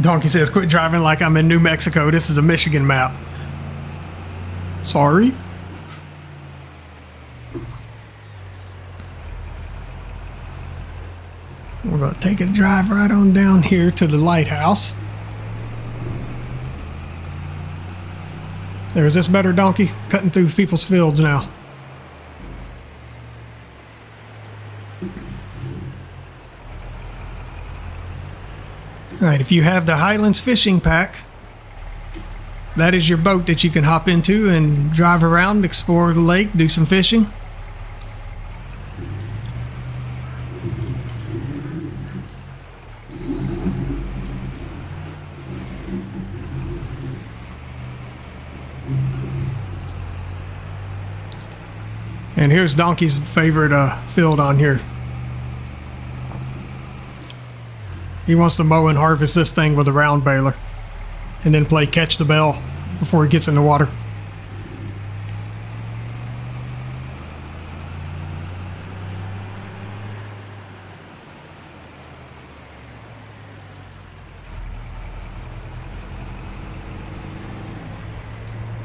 Donkey says, quit driving like I'm in New Mexico. This is a Michigan map. Sorry. We're going to take a drive right on down here to the lighthouse. There's this better, Donkey? Cutting through people's fields now. Alright, if you have the Highlands Fishing Pack, that is your boat that you can hop into and drive around, explore the lake, do some fishing. And here's Donkey's favorite field on here. He wants to mow and harvest this thing with a round baler and then play catch the bell before he gets in the water.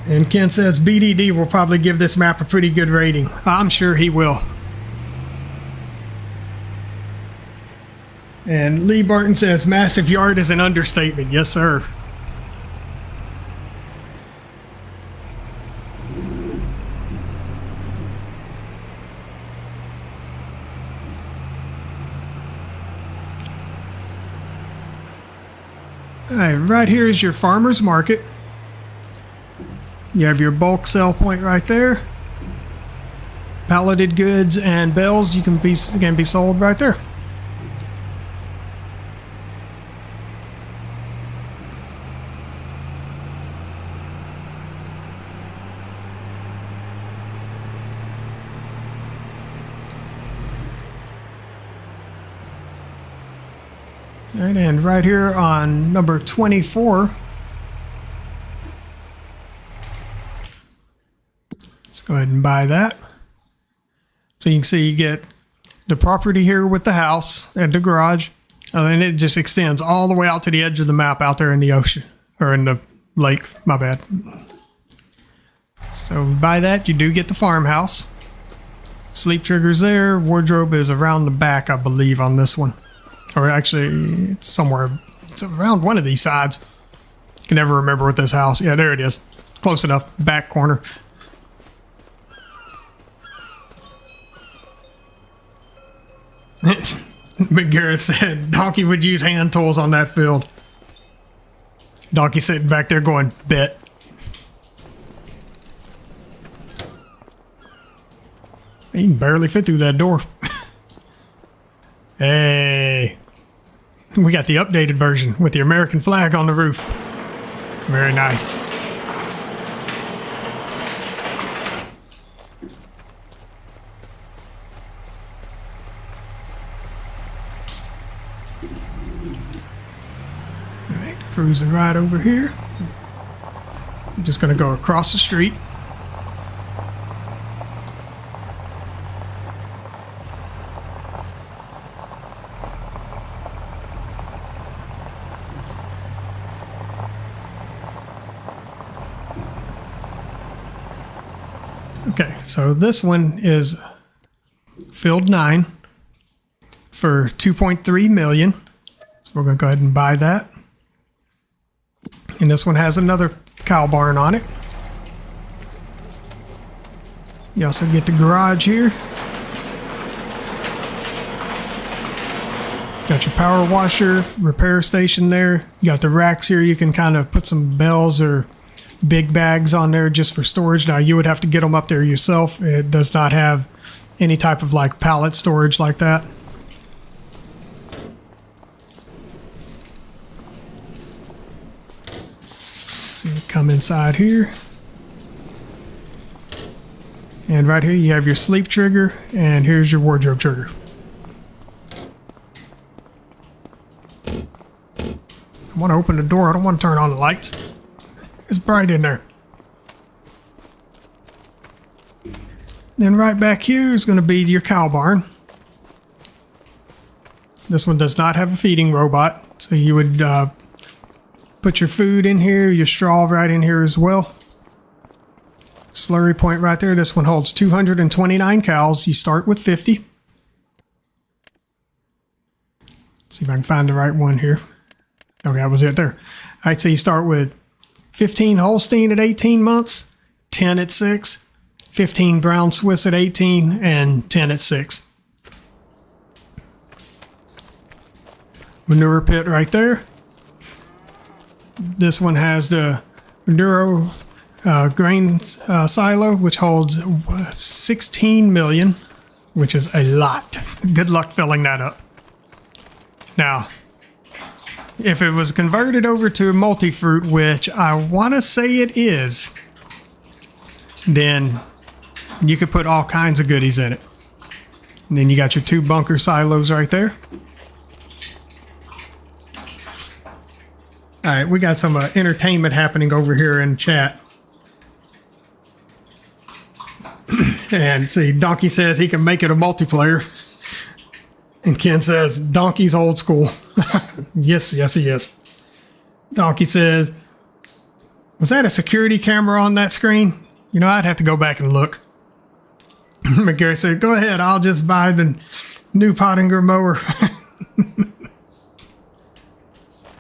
And Ken says BDD will probably give this map a pretty good rating. I'm sure he will. And Lee Barton says massive yard is an understatement. Yes, sir. All right, right here is your farmer's market. You have your bulk sell point right there. Palleted goods and bells can be sold right there. All right, and right here on number 24, let's go ahead and buy that. So you can see you get the property here with the house and the garage, and then it just extends all the way out to the edge of the map out there in the ocean, or in the lake, my bad. So by that, you do get the farmhouse. Sleep trigger's there. Wardrobe is around the back, I believe, on this one. Or actually, it's somewhere. It's around one of these sides. Can never remember what this house. Yeah, there it is. Close enough. Back corner. Big Garrett said Donkey would use hand tools on that field. Donkey sitting back there going, bet. He can barely fit through that door. Hey. We got the updated version with the American flag on the roof. Very nice. All right, cruising right over here. I'm just going to go across the street. Okay, so this one is Field 9 for $2.3 million. So we're going to go ahead and buy that. And this one has another cow barn on it. You also get the garage here. Got your power washer, repair station there. You got the racks here. You can kind of put some bells or big bags on there just for storage. Now you would have to get them up there yourself. It does not have any type of like pallet storage like that. So you come inside here. And right here you have your sleep trigger, and here's your wardrobe trigger. I want to open the door. I don't want to turn on the lights. It's bright in there. Then right back here is going to be your cow barn. This one does not have a feeding robot, so you would put your food in here, your straw right in here as well. Slurry point right there. This one holds 229 cows. You start with 50. Let's see if I can find the right one here. Okay, that was it there. All right, so you start with 15 Holstein at 18 months, 10 at 6, 15 Brown Swiss at 18, and 10 at 6. Manure pit right there. This one has the Enduro grain silo, which holds 16 million, which is a lot. Good luck filling that up. Now, if it was converted over to multi-fruit, which I want to say it is, then you could put all kinds of goodies in it. And then you got your 2 bunker silos right there. All right, we got some entertainment happening over here in chat. And see, Donkey says he can make it a multiplayer. And Ken says, Donkey's old school. Yes, he is. Donkey says, Was that a security camera on that screen? You know, I'd have to go back and look. McGarry said, go ahead, I'll just buy the new Pottinger mower.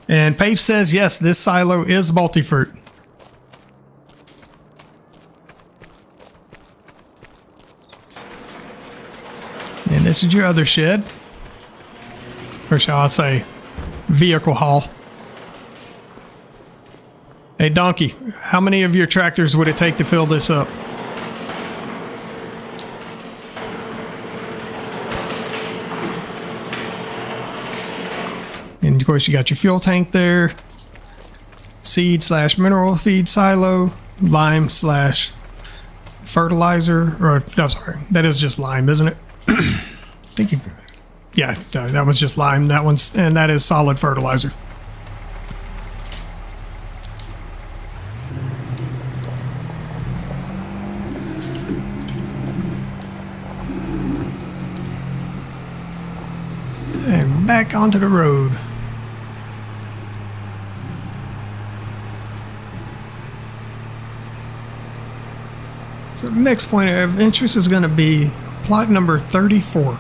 And Pape says, yes, this silo is multi-fruit. And this is your other shed. Or shall I say, vehicle haul. Hey, Donkey, how many of your tractors would it take to fill this up? And of course, you got your fuel tank there, seed/mineral feed silo, lime/fertilizer, or no, sorry, that is just lime, isn't it? I think you, yeah, that was just lime. That one's, and that is solid fertilizer. And back onto the road. So the next point of interest is going to be plot number 34.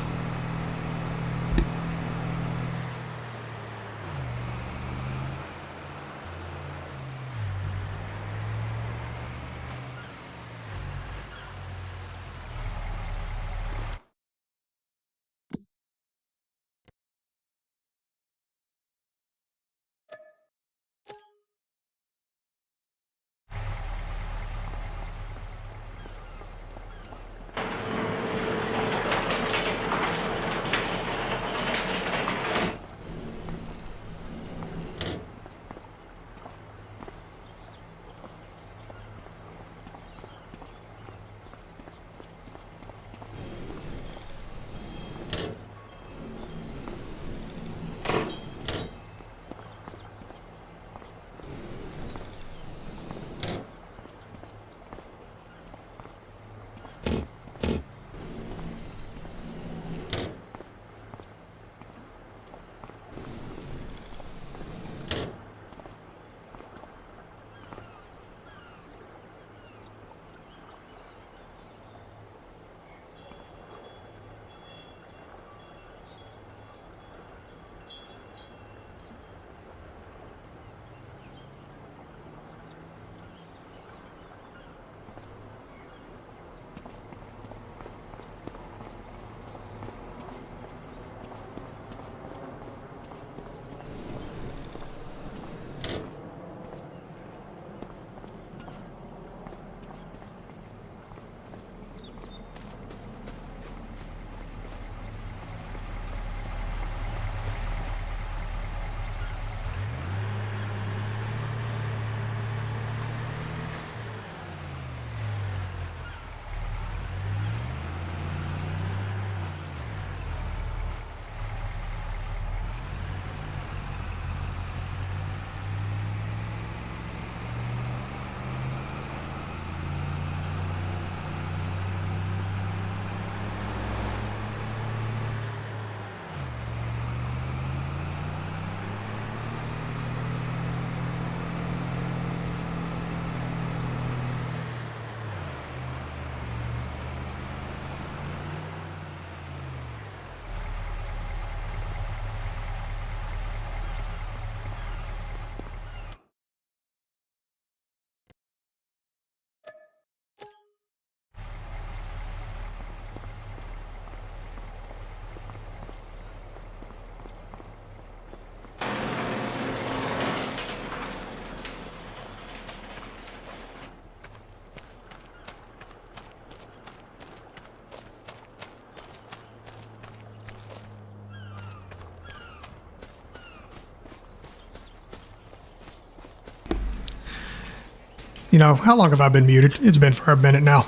You know, how long have I been muted? It's been for a minute now.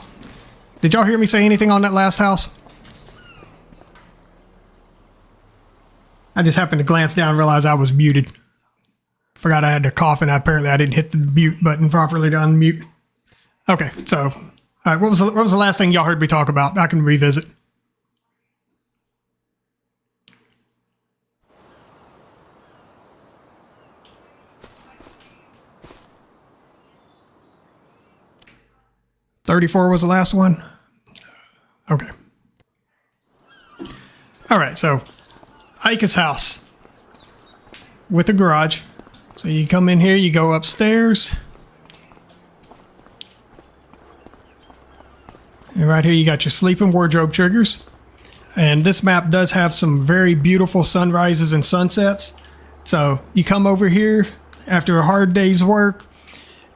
Did y'all hear me say anything on that last house? I just happened to glance down and realize I was muted. Forgot I had to cough, and apparently I didn't hit the mute button properly to unmute. Okay, so, all right, what was the last thing y'all heard me talk about? I can revisit. 34 was the last one? Okay. All right, so Ike's house with a garage. So you come in here, you go upstairs. And right here you got your sleeping wardrobe triggers. And this map does have some very beautiful sunrises and sunsets. So you come over here after a hard day's work,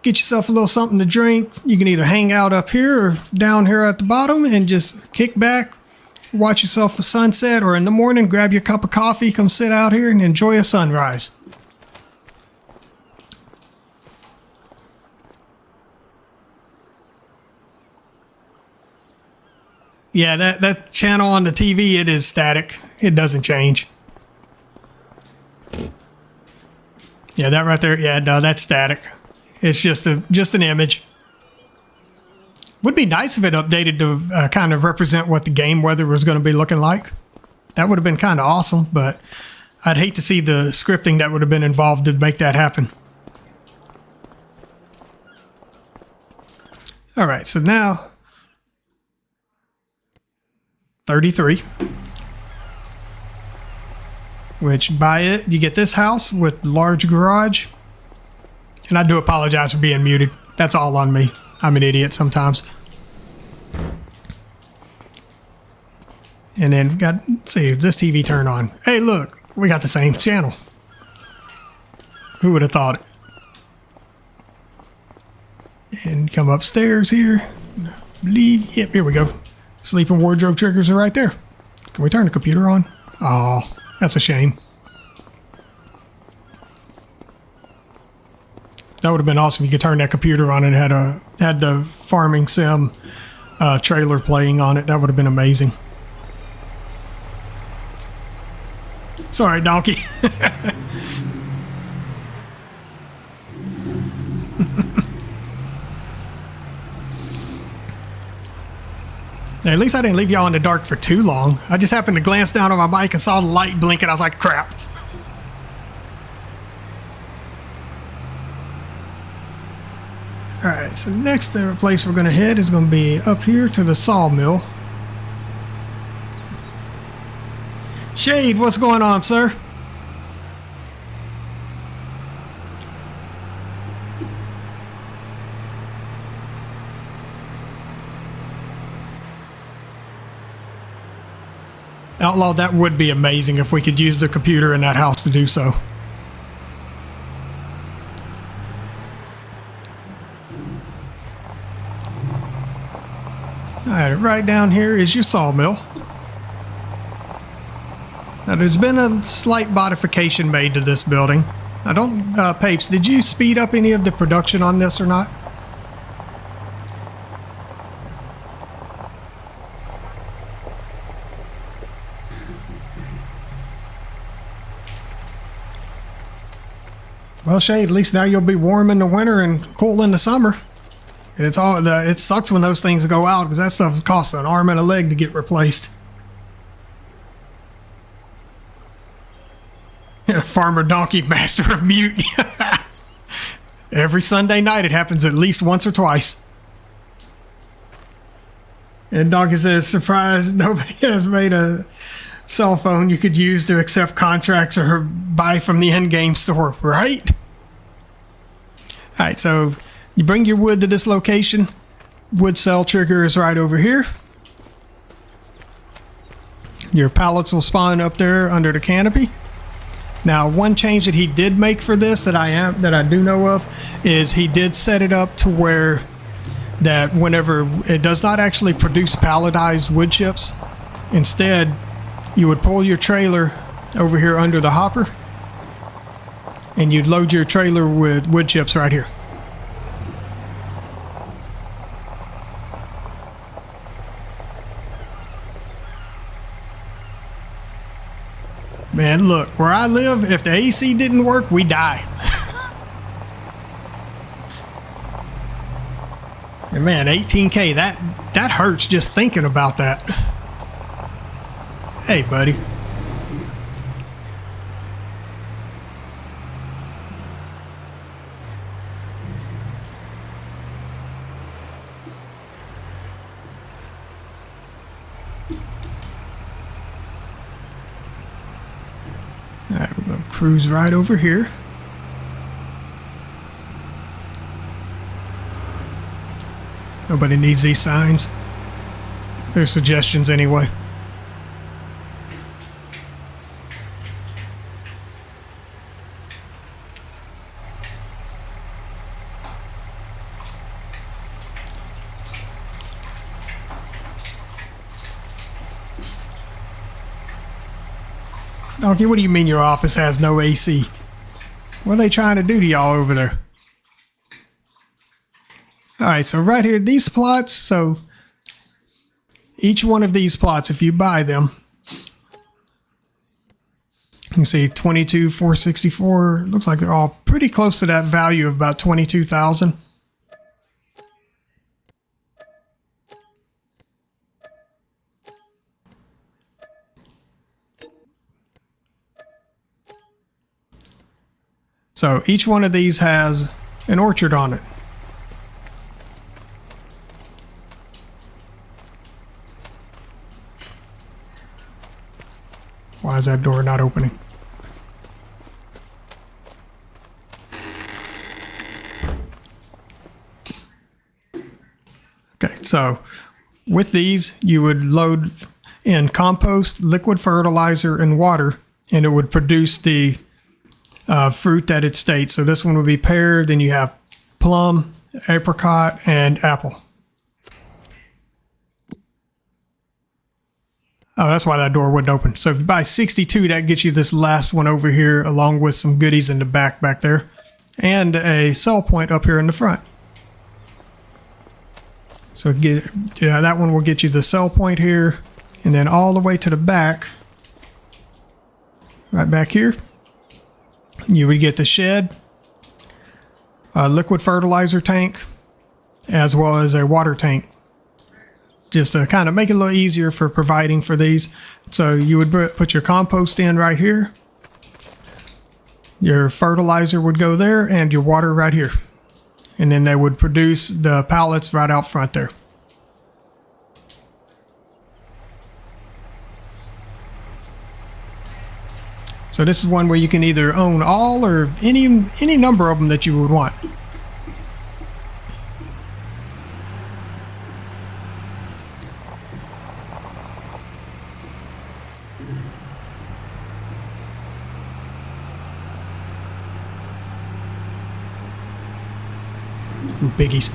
get yourself a little something to drink. You can either hang out up here or down here at the bottom and just kick back, watch yourself a sunset, or in the morning, grab your cup of coffee, come sit out here and enjoy a sunrise. Yeah, that channel on the TV, it is static. It doesn't change. Yeah, that right there, yeah, no, that's static. It's just an image. Would be nice if it updated to kind of represent what the game weather was going to be looking like. That would have been kind of awesome, but I'd hate to see the scripting that would have been involved to make that happen. All right, so now 33, which by it, you get this house with large garage. And I do apologize for being muted. That's all on me. I'm an idiot sometimes. And then let's see, this TV turned on. Hey, look, we got the same channel. Who would have thought it? And come upstairs here. I believe, yep, here we go. Sleeping wardrobe triggers are right there. Can we turn the computer on? Oh, that's a shame. That would have been awesome. You could turn that computer on and had the farming sim trailer playing on it. That would have been amazing. Sorry, donkey. At least I didn't leave y'all in the dark for too long. I just happened to glance down on my bike and saw the light blinking. I was like, crap. Alright, so next place we're going to head is going to be up here to the sawmill. Shade, what's going on, sir? Outlaw, that would be amazing if we could use the computer in that house to do so. Alright, right down here is your sawmill. Now there's been a slight modification made to this building. I don't, Papes, did you speed up any of the production on this or not? Well, Shade, at least now you'll be warm in the winter and cool in the summer. It sucks when those things go out because that stuff costs an arm and a leg to get replaced. Farmer Donkey, master of mute. Every Sunday night it happens at least once or twice. And Donkey says, surprise, nobody has made a cell phone you could use to accept contracts or buy from the in-game store, right? Alright, so you bring your wood to this location. Wood cell trigger is right over here. Your pallets will spawn up there under the canopy. Now, one change that he did make for this that I do know of is he did set it up to where that whenever it does not actually produce palletized wood chips, instead you would pull your trailer over here under the hopper and you'd load your trailer with wood chips right here. Man, look, where I live, if the AC didn't work, we die. And man, 18K, that hurts just thinking about that. Hey, buddy. cruise right over here. Nobody needs these signs. They're suggestions anyway. Donkey, what do you mean your office has no AC? What are they trying to do to y'all over there? Alright, so right here, these plots, so each one of these plots, if you buy them, you can see 22,464, looks like they're all pretty close to that value of about 22,000. So each one of these has an orchard on it. Why is that door not opening? Okay, so with these, you would load in compost, liquid fertilizer, and water, and it would produce the fruit that it states. So this one would be pear, then you have plum, apricot, and apple. Oh, that's why that door wouldn't open. So if you buy 62, that gets you this last one over here, along with some goodies in the back there, and a sell point up here in the front. So that one will get you the sell point here, and then all the way to the back, right back here, you would get the shed, a liquid fertilizer tank, as well as a water tank, just to kind of make it a little easier for providing for these. So you would put your compost in right here, your fertilizer would go there, and your water right here, and then they would produce the pallets right out front there. So this is one where you can either own all or any number of them that you would want. Ooh, biggies.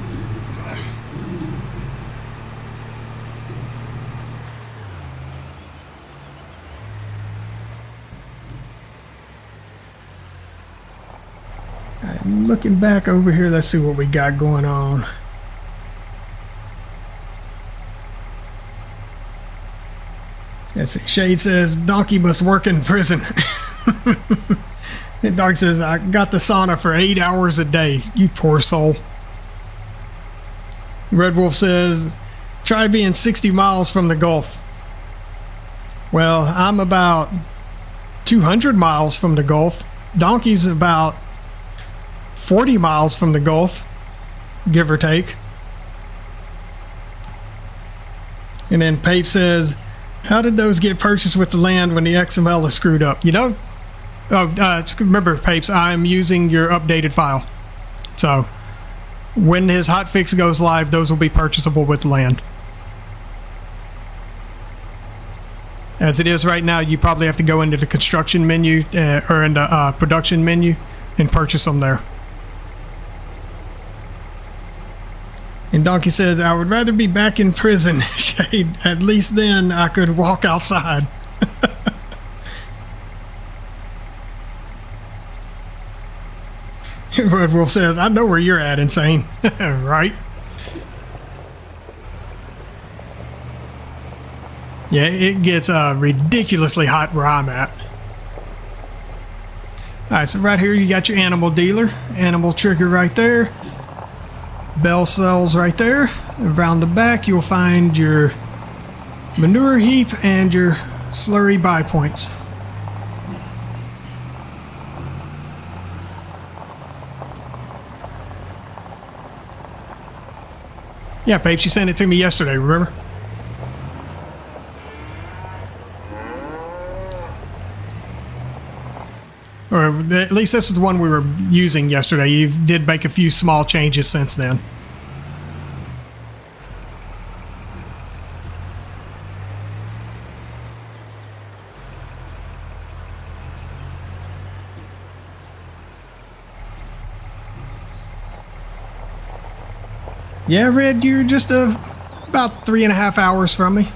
Looking back over here, let's see what we got going on. Let's see. Shade says, Donkey must work in prison. And Donkey says, I got the sauna for 8 hours a day. You poor soul. Red Wolf says, try being 60 miles from the Gulf. Well, I'm about 200 miles from the Gulf. Donkey's about 40 miles from the Gulf, give or take. And then Pape says, how did those get purchased with the land when the XML is screwed up? You know, remember, Papes, I'm using your updated file. So when his hotfix goes live, those will be purchasable with land. As it is right now, you probably have to go into the construction menu or in the production menu and purchase them there. And Donkey said, I would rather be back in prison, Shade. At least then I could walk outside. Red Wolf says, I know where you're at, Insane. Right? Yeah, it gets ridiculously hot where I'm at. Alright, so right here you got your animal dealer. Animal trigger right there. Bell cells right there. Around the back you'll find your manure heap and your slurry buy points. Yeah, Pape, she sent it to me yesterday, remember? Or at least this is the one we were using yesterday. You did make a few small changes since then. Yeah, Red, you're just about 3.5 hours from me.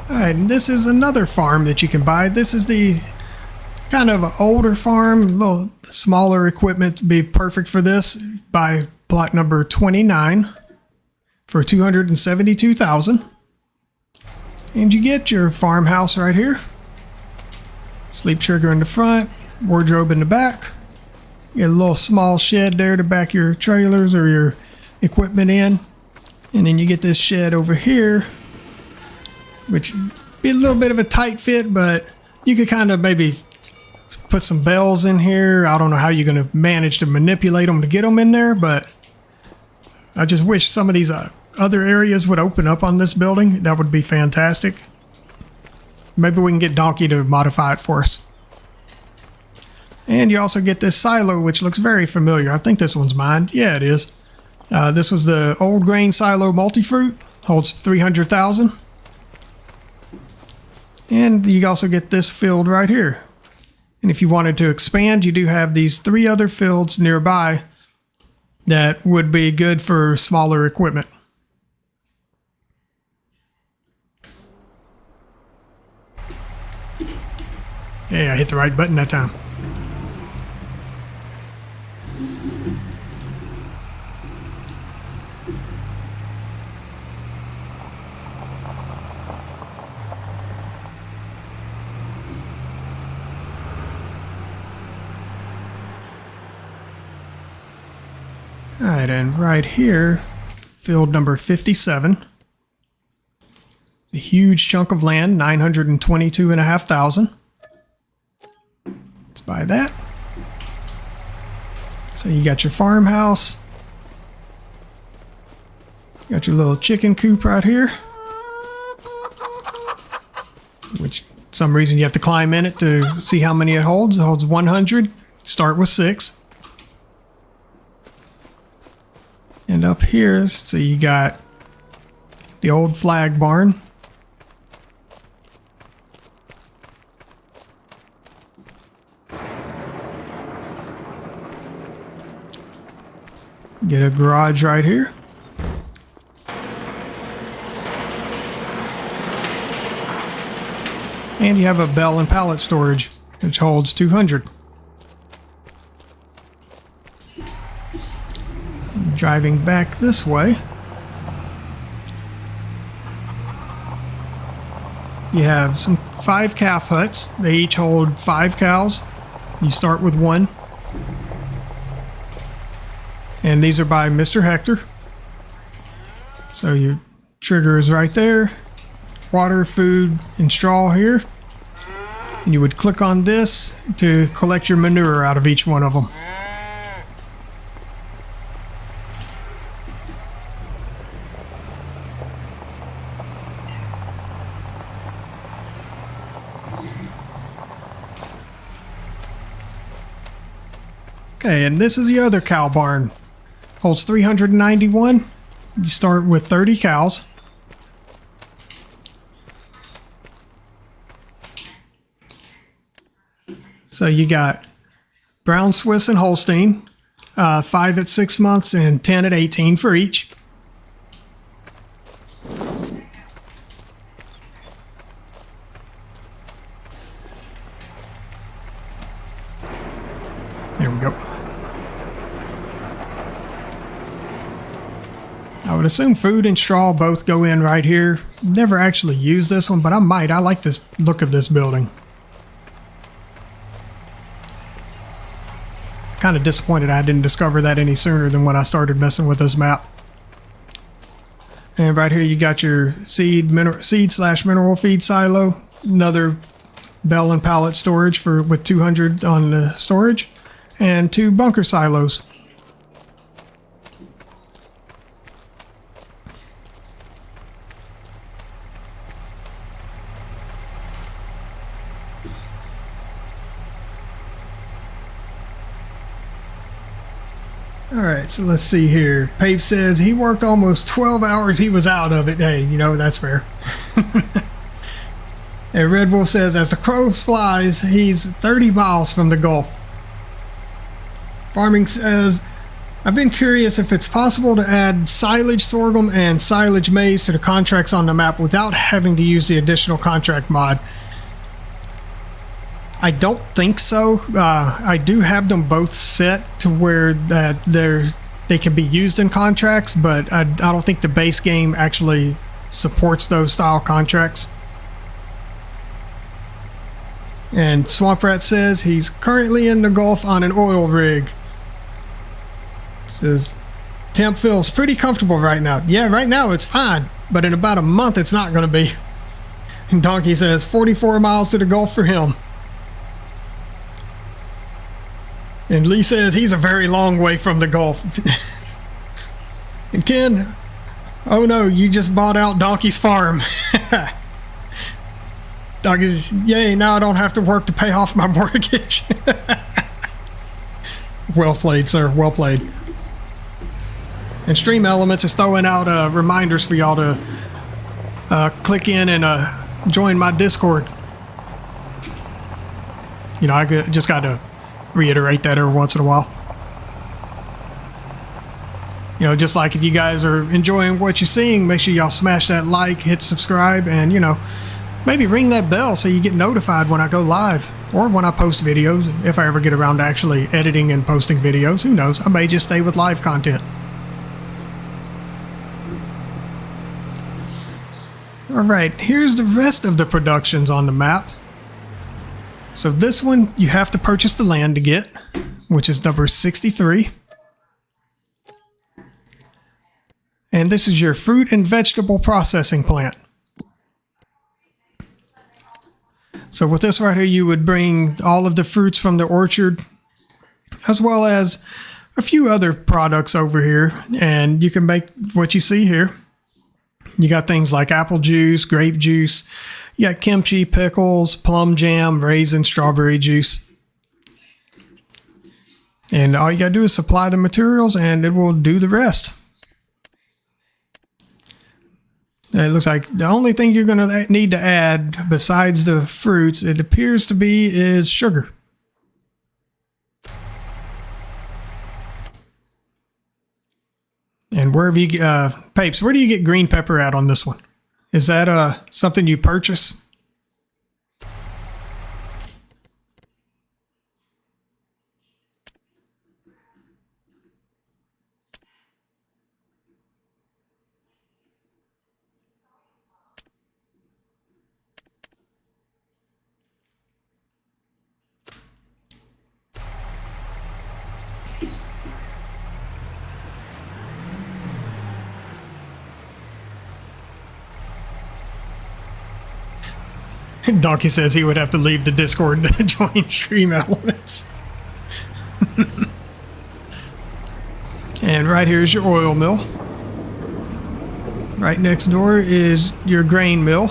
Alright, and this is another farm that you can buy. This is the kind of older farm, a little smaller equipment to be perfect for this. Buy plot number 29 for $272,000. And you get your farmhouse right here. Sleep trigger in the front, wardrobe in the back. You get a little small shed there to back your trailers or your equipment in. And then you get this shed over here, which be a little bit of a tight fit, but you could kind of maybe put some bells in here. I don't know how you're going to manage to manipulate them to get them in there, but I just wish some of these other areas would open up on this building. That would be fantastic. Maybe we can get Donkey to modify it for us. And you also get this silo, which looks very familiar. I think this one's mine. Yeah, it is. This was the old grain silo multi-fruit. Holds 300,000. And you also get this field right here. And if you wanted to expand, you do have these 3 other fields nearby that would be good for smaller equipment. Yeah, I hit the right button that time. All right, and right here, field number 57. A huge chunk of land, 922,500. Let's buy that. So you got your farmhouse. You got your little chicken coop right here, which some reason you have to climb in it to see how many it holds. It holds 100. Start with 6. And up here, so you got the old flag barn. Get a garage right here. And you have a bell and pallet storage, which holds 200. Driving back this way, you have some 5 calf huts. They each hold 5 cows. You start with 1. And these are by Mr. Hector. So your trigger is right there. Water, food, and straw here. And you would click on this to collect your manure out of each one of them. Okay, and this is the other cow barn. Holds 391. You start with 30 cows. So you got Brown, Swiss, and Holstein. 5 at 6 months and 10 at 18 for each. There we go. I would assume food and straw both go in right here. Never actually used this one, but I might. I like this look of this building. Kind of disappointed I didn't discover that any sooner than when I started messing with this map. And right here you got your seed/mineral feed silo. Another bell and pallet storage with 200 on the storage. And 2 bunker silos. All right, so let's see here. Pape says he worked almost 12 hours. He was out of it. Hey, you know, that's fair. And Red Wolf says, as the crow flies, he's 30 miles from the Gulf. Farming says, I've been curious if it's possible to add silage sorghum and silage maize to the contracts on the map without having to use the additional contract mod. I don't think so. I do have them both set to where that they can be used in contracts, but I don't think the base game actually supports those style contracts. And Swamp Rat says he's currently in the Gulf on an oil rig. Says temp feels pretty comfortable right now. Yeah, right now it's fine, but in about a month it's not going to be. And Donkey says 44 miles to the Gulf for him. And Lee says he's a very long way from the Gulf. And Ken, oh no, you just bought out Donkey's farm. Donkey's, yay, now I don't have to work to pay off my mortgage. Well played, sir, well played. And Stream Elements is throwing out reminders for y'all to click in and join my Discord. You know, I just got to reiterate that every once in a while. You know, just like if you guys are enjoying what you're seeing, make sure y'all smash that like, hit subscribe, and, you know, maybe ring that bell so you get notified when I go live or when I post videos. If I ever get around to actually editing and posting videos, who knows? I may just stay with live content. Alright, here's the rest of the productions on the map. So this one you have to purchase the land to get, which is number 63. And this is your fruit and vegetable processing plant. So with this right here, you would bring all of the fruits from the orchard, as well as a few other products over here, and you can make what you see here. You got things like apple juice, grape juice, you got kimchi, pickles, plum jam, raisin, strawberry juice. And all you gotta do is supply the materials and it will do the rest. It looks like the only thing you're going to need to add besides the fruits, it appears to be, is sugar. And wherever you get, Papes, where do you get green pepper at on this one? Is that something you purchase? Donkey says he would have to leave the Discord to join Stream Elements. And right here is your oil mill. Right next door is your grain mill.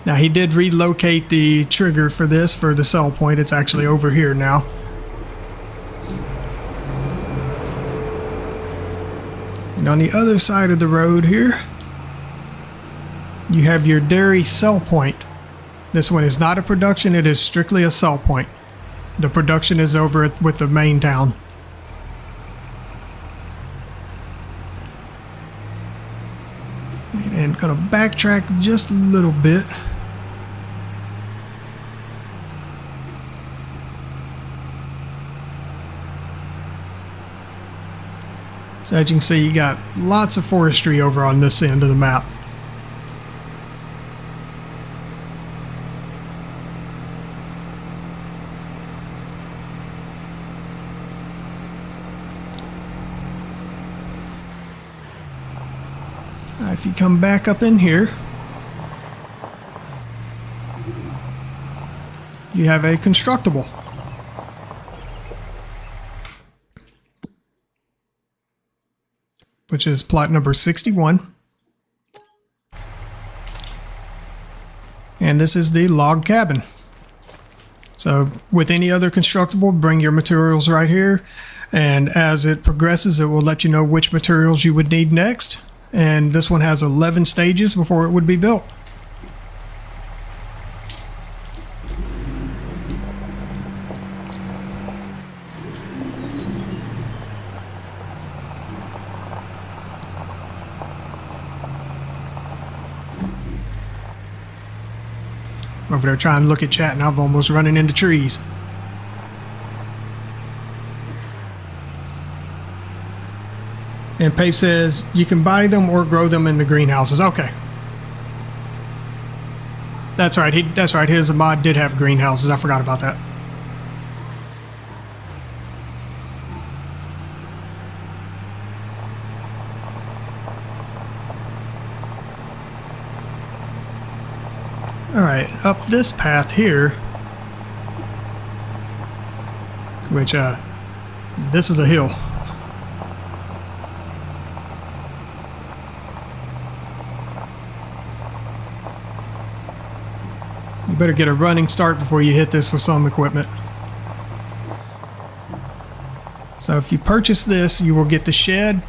Now he did relocate the trigger for this, for the sell point. It's actually over here now. And on the other side of the road here, you have your dairy sell point. This one is not a production, it is strictly a sell point. The production is over with the main town. And gonna backtrack just a little bit. So as you can see, you got lots of forestry over on this end of the map. If you come back up in here, you have a constructible. Which is plot number 61. And this is the log cabin. So with any other constructible, bring your materials right here. And as it progresses, it will let you know which materials you would need next. And this one has 11 stages before it would be built. Over there trying to look at chat, and I'm almost running into trees. And Pape says you can buy them or grow them in the greenhouses. Okay. That's right. That's right. His mod did have greenhouses. I forgot about that. All right, up this path here, which this is a hill. You better get a running start before you hit this with some equipment. So if you purchase this, you will get the shed.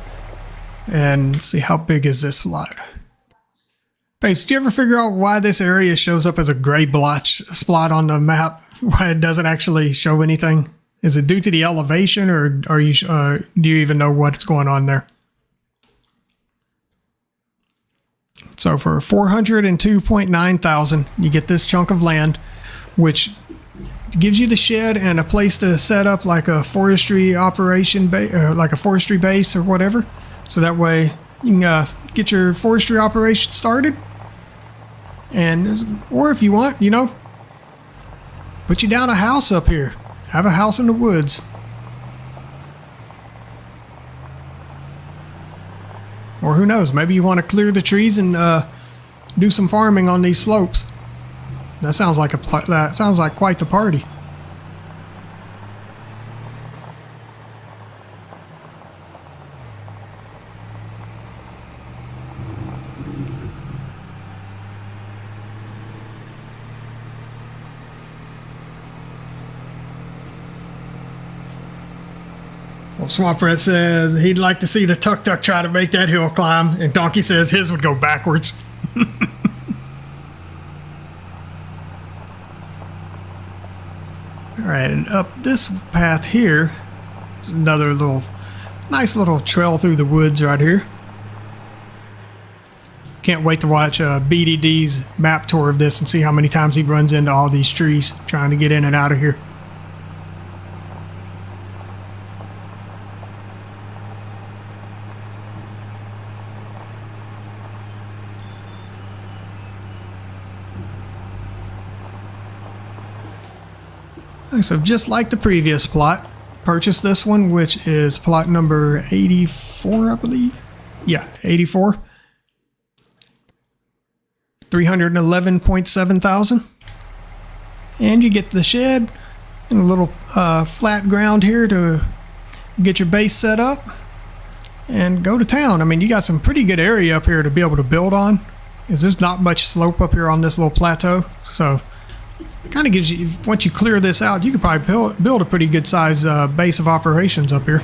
And let's see, how big is this lot? Pape, did you ever figure out why this area shows up as a gray spot on the map? Why it doesn't actually show anything? Is it due to the elevation, or are you do you even know what's going on there? So for 402.9 thousand, you get this chunk of land, which gives you the shed and a place to set up like a forestry operation, like a forestry base or whatever. So that way you can get your forestry operation started. And, or if you want, you know, put you down a house up here. Have a house in the woods. Or who knows, maybe you want to clear the trees and do some farming on these slopes. That sounds like quite the party. Well, Swamp Rat says he'd like to see the Tuk Tuk try to make that hill climb, and Donkey says his would go backwards. Alright, and up this path here, it's another nice little trail through the woods right here. Can't wait to watch BDD's map tour of this and see how many times he runs into all these trees trying to get in and out of here. So just like the previous plot, purchase this one, which is plot number 84, I believe. Yeah, 84. 311.7 thousand. And you get the shed and a little flat ground here to get your base set up and go to town. I mean, you got some pretty good area up here to be able to build on, because there's not much slope up here on this little plateau. So kind of gives you, once you clear this out, you could probably build a pretty good size base of operations up here.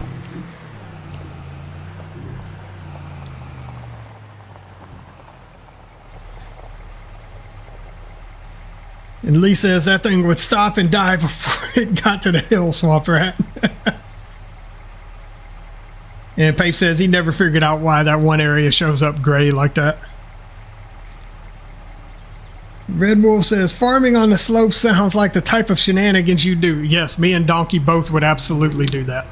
And Lee says that thing would stop and die before it got to the hill, Swamp Rat. And Pape says he never figured out why that one area shows up gray like that. Red Wolf says, farming on the slope sounds like the type of shenanigans you do. Yes, me and Donkey both would absolutely do that.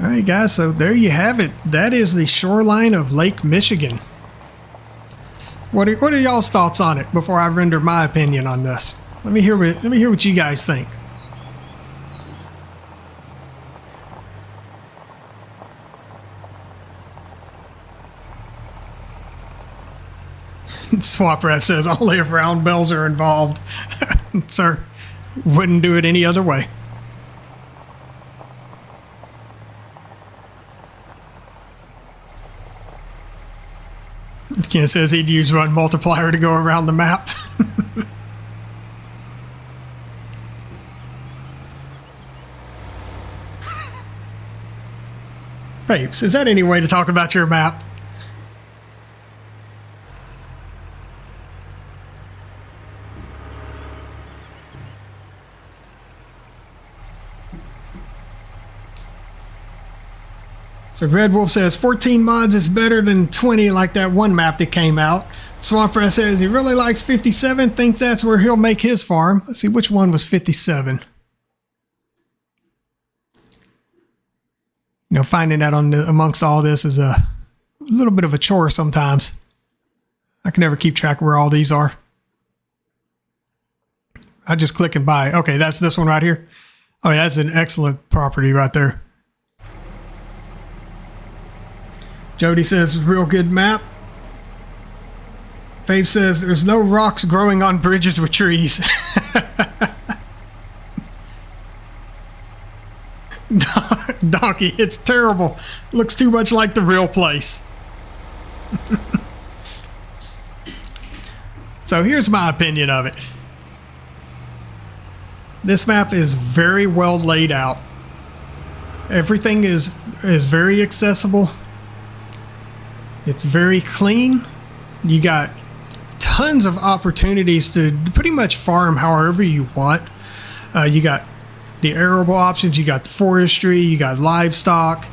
Alright guys, so there you have it. That is the shoreline of Lake Michigan. What are y'all's thoughts on it before I render my opinion on this? Let me hear what you guys think. Swamp Rat says only if round bells are involved. Sir, wouldn't do it any other way. Ken says he'd use one multiplier to go around the map. Papes, is that any way to talk about your map? So Red Wolf says 14 mods is better than 20 like that one map that came out. Swamp Rat says he really likes 57, thinks that's where he'll make his farm. Let's see, which one was 57? You know, finding that amongst all this is a little bit of a chore sometimes. I can never keep track of where all these are. I just click and buy. Okay, that's this one right here. Oh, yeah, that's an excellent property right there. Jody says, real good map. Pape says, there's no rocks growing on bridges with trees. Donkey, it's terrible. Looks too much like the real place. So here's my opinion of it. This map is very well laid out. Everything is very accessible. It's very clean. You got tons of opportunities to pretty much farm however you want. You got the arable options, you got the forestry, you got livestock,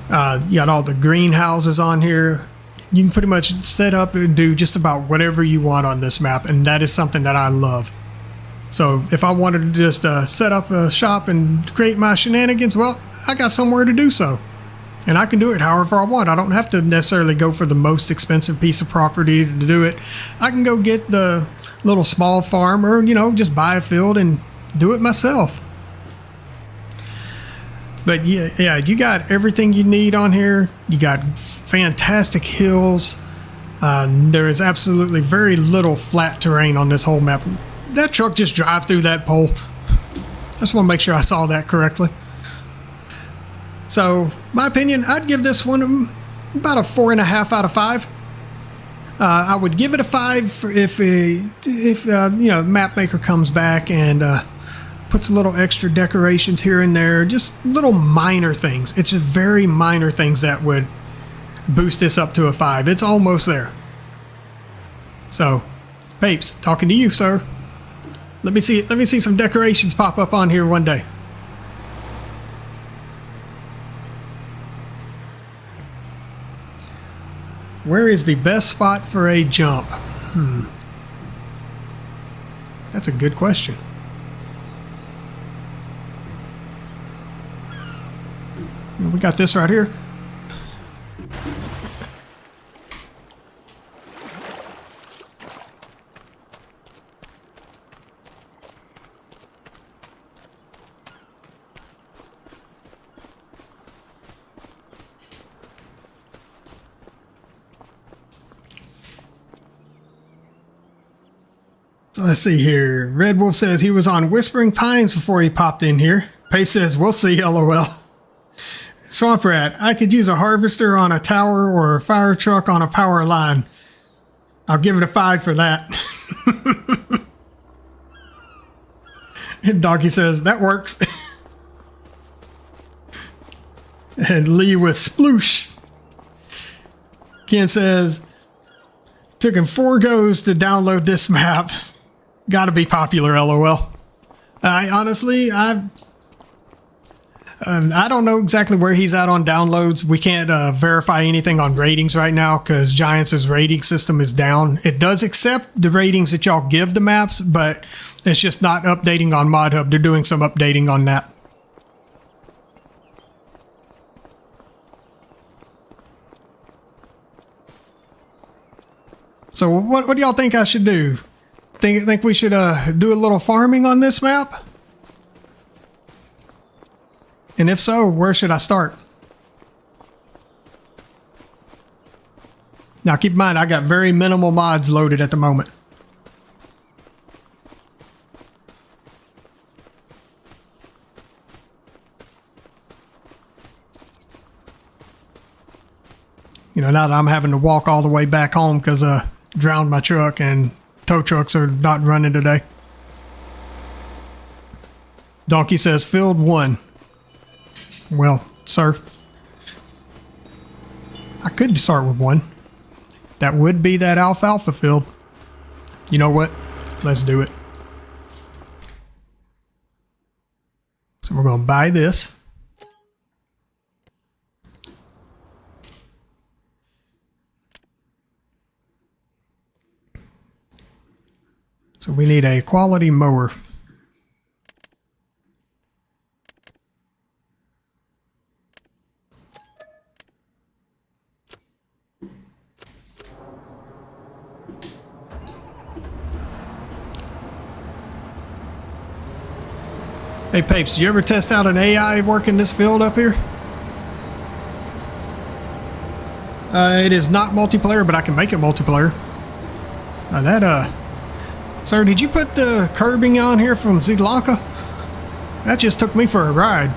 you got all the greenhouses on here. You can pretty much set up and do just about whatever you want on this map, and that is something that I love. So if I wanted to just set up a shop and create my shenanigans, well, I got somewhere to do so. And I can do it however I want. I don't have to necessarily go for the most expensive piece of property to do it. I can go get the little small farm or, you know, just buy a field and do it myself. But yeah, you got everything you need on here. You got fantastic hills. There is absolutely very little flat terrain on this whole map. That truck just drive through that pole. I just want to make sure I saw that correctly. So, my opinion, I'd give this one about a 4.5 out of 5. I would give it a 5 if you know, the map maker comes back and puts a little extra decorations here and there, just little minor things. It's just very minor things that would boost this up to a 5. It's almost there. So, Papes, talking to you, sir. Let me see some decorations pop up on here one day. Where is the best spot for a jump? That's a good question. We got this right here. So let's see here. Red Wolf says he was on Whispering Pines before he popped in here. Pace says, we'll see, LOL. Swamp Rat, I could use a harvester on a tower or a fire truck on a power line. I'll give it a 5 for that. Donkey says, that works. And Lee with sploosh. Ken says, took him 4 goes to download this map. Gotta be popular, LOL. I honestly, I don't know exactly where he's at on downloads. We can't verify anything on ratings right now because Giants' rating system is down. It does accept the ratings that y'all give the maps, but it's just not updating on ModHub. They're doing some updating on that. So what do y'all think I should do? Think we should do a little farming on this map? And if so, where should I start? Now keep in mind, I got very minimal mods loaded at the moment. You know, now that I'm having to walk all the way back home because I drowned my truck and tow trucks are not running today. Donkey says, field 1. Well, sir, I could start with 1. That would be that alfalfa field. You know what? Let's do it. So we're going to buy this. So we need a quality mower. Hey Papes, did you ever test out an AI working this field up here? It is not multiplayer, but I can make it multiplayer. Sir, did you put the curbing on here from Sri Lanka? That just took me for a ride.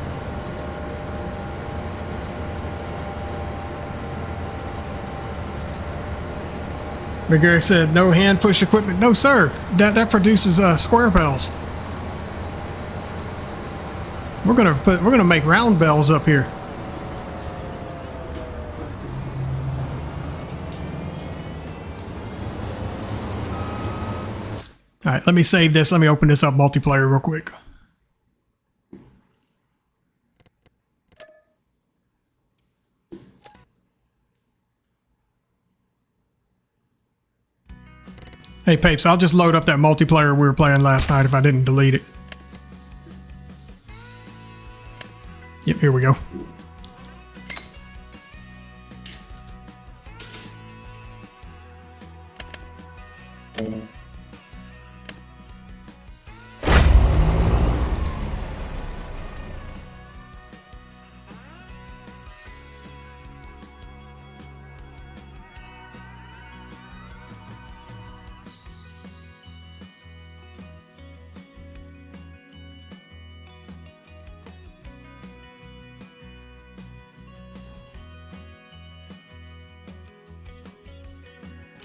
Big Eric said, no hand pushed equipment. No, sir. That produces square bells. We're gonna make round bells up here. All right, let me save this. Let me open this up multiplayer real quick. Hey, Papes, I'll just load up that multiplayer we were playing last night if I didn't delete it. Yep, here we go.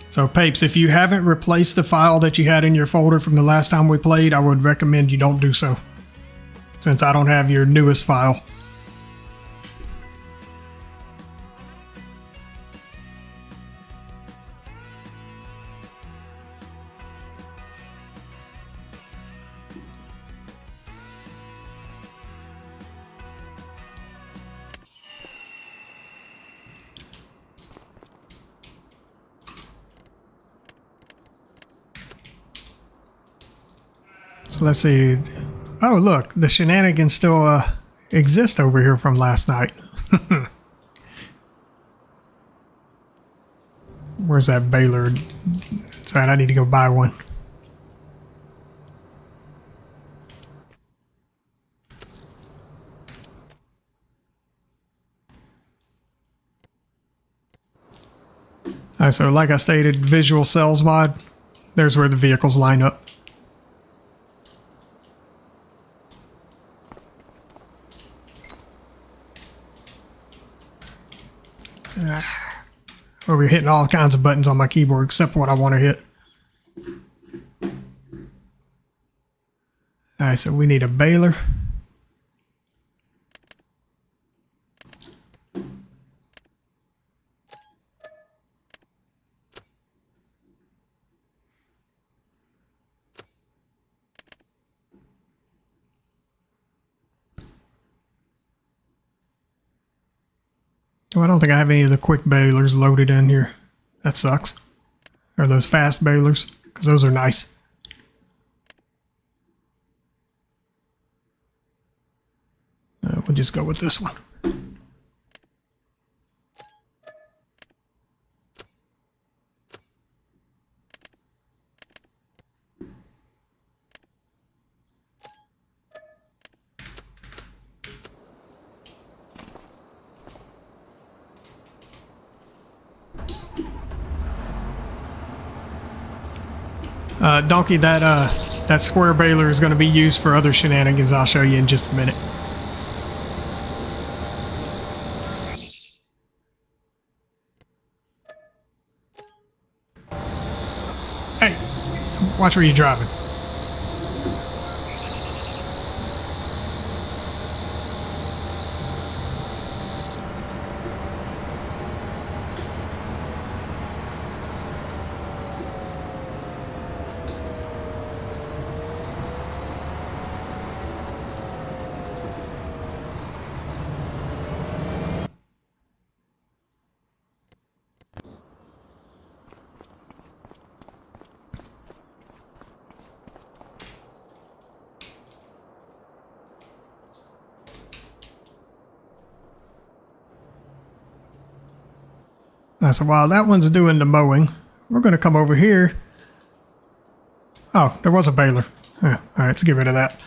So Papes, if you haven't replaced the file that you had in your folder from the last time we played, I would recommend you don't do so, since I don't have your newest file. So let's see. Oh, look, the shenanigans still exist over here from last night. Where's that baler? Sorry, I need to go buy one. All right, so like I stated, visual cells mod, there's where the vehicles line up. Over here hitting all kinds of buttons on my keyboard except what I want to hit. Alright, so we need a baler. Well, I don't think I have any of the quick balers loaded in here. That sucks. Or those fast balers, because those are nice. We'll just go with this one. Donkey, that square baler is going to be used for other shenanigans. I'll show you in just a minute. Hey, watch where you're driving. So while that one's doing the mowing, we're going to come over here. Oh, there was a baler. Yeah, all right, let's get rid of that.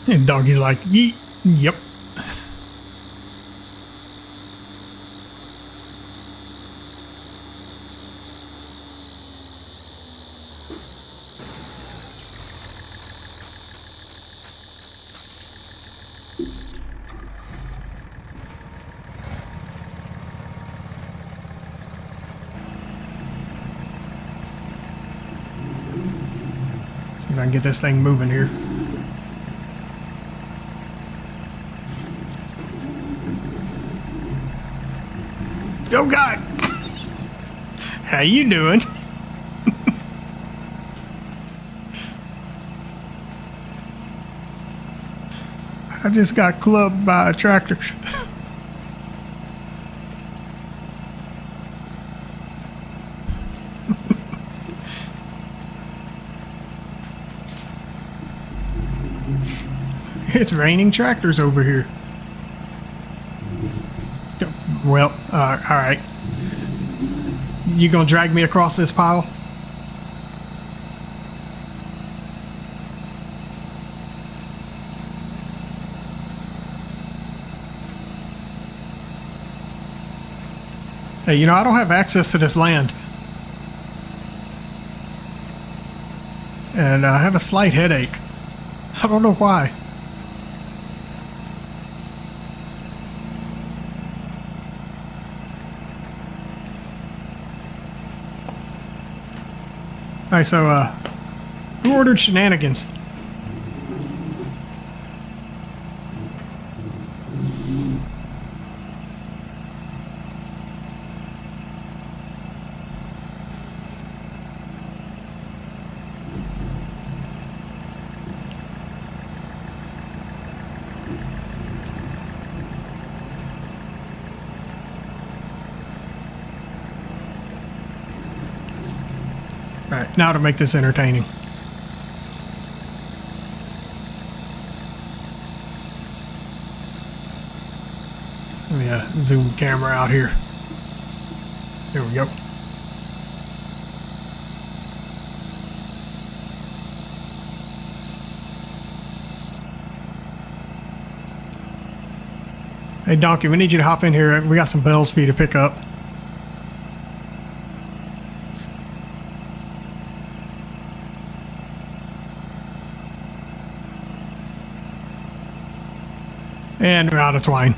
And Doggy's like, yeet, yep. See if I can get this thing moving here. Oh God! How you doing? I just got clubbed by a tractor. It's raining tractors over here. Well, all right. You gonna drag me across this pile? Hey, you know, I don't have access to this land. And I have a slight headache. I don't know why. Alright, so, who ordered shenanigans? Alright, now to make this entertaining. Let me zoom camera out here. There we go. Hey Donkey, we need you to hop in here. We got some bells for you to pick up. And we're out of twine.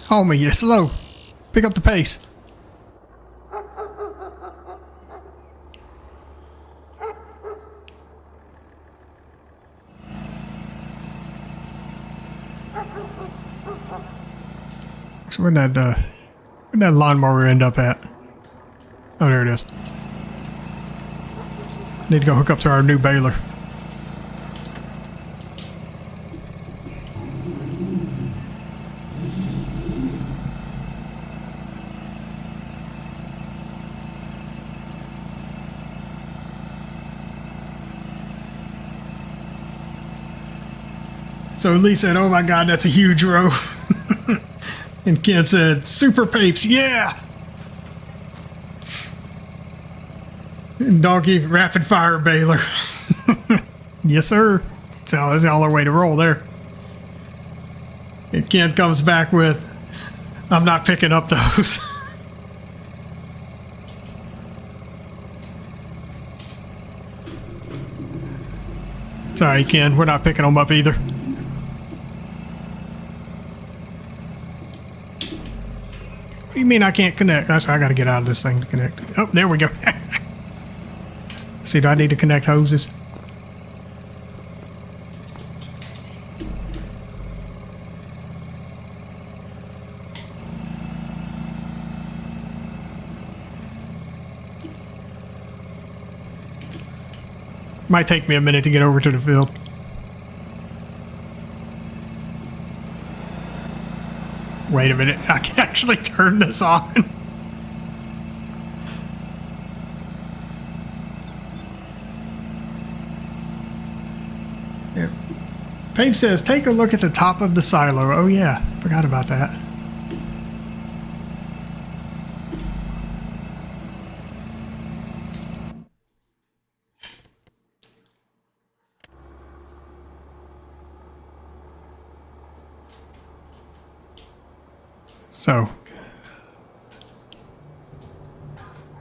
Homie, you're slow. Pick up the pace. So where'd that lawnmower end up at? Oh, there it is. Need to go hook up to our new baler. So Lee said, "Oh my God, that's a huge row." And Ken said, "Super Papes, yeah!" And Donkey, rapid fire baler. Yes, sir. That's all our way to roll there. And Ken comes back with, "I'm not picking up those." Sorry, Ken, we're not picking them up either. What do you mean I can't connect? That's why I got to get out of this thing to connect. Oh, there we go. See, do I need to connect hoses? Might take me a minute to get over to the field. Wait a minute, I can actually turn this on. Here. Pape says, "Take a look at the top of the silo." Oh yeah, forgot about that. So,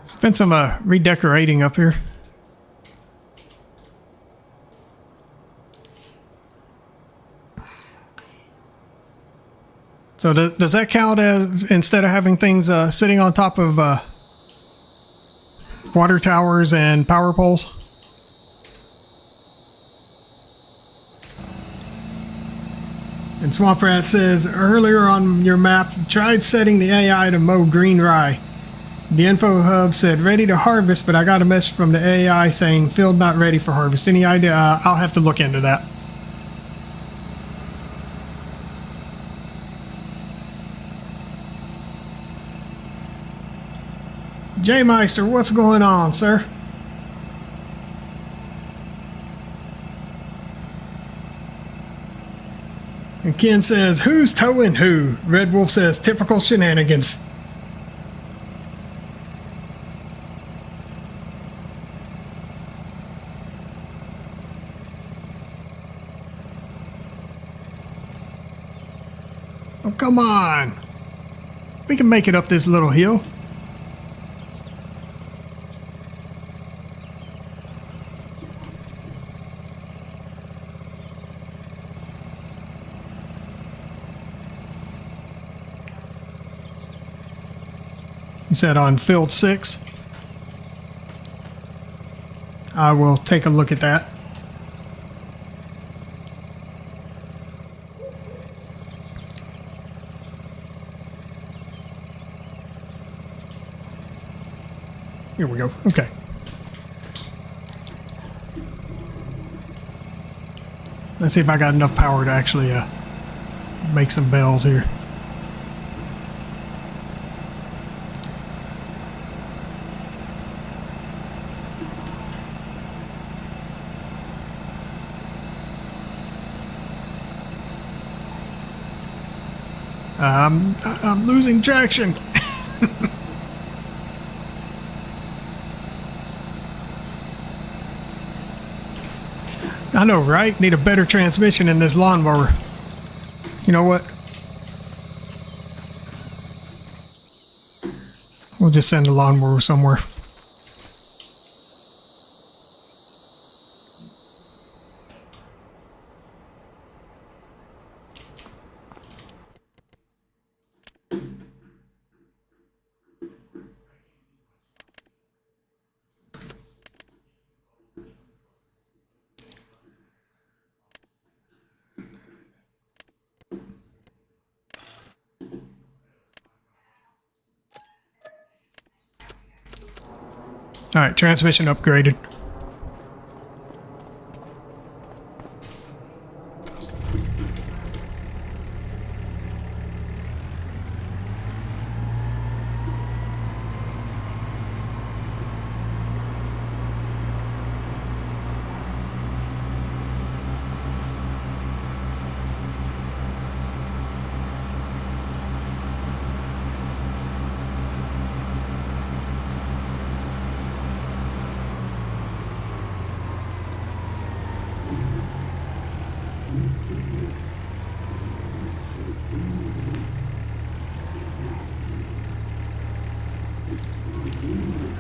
it's been some redecorating up here. So does that count as, instead of having things sitting on top of water towers and power poles? And Swamp Rat says, "Earlier on your map, tried setting the AI to mow green rye. The info hub said ready to harvest, but I got a message from the AI saying field not ready for harvest. Any idea?" I'll have to look into that. Jmyster, what's going on, sir? And Ken says, "Who's towing who?" Red Wolf says, "Typical shenanigans." Oh, come on. We can make it up this little hill. You said on field 6. I will take a look at that. Here we go. Okay. Let's see if I got enough power to actually make some bells here. I'm losing traction. I know, right? Need a better transmission in this lawnmower. You know what? We'll just send the lawnmower somewhere. All right, transmission upgraded.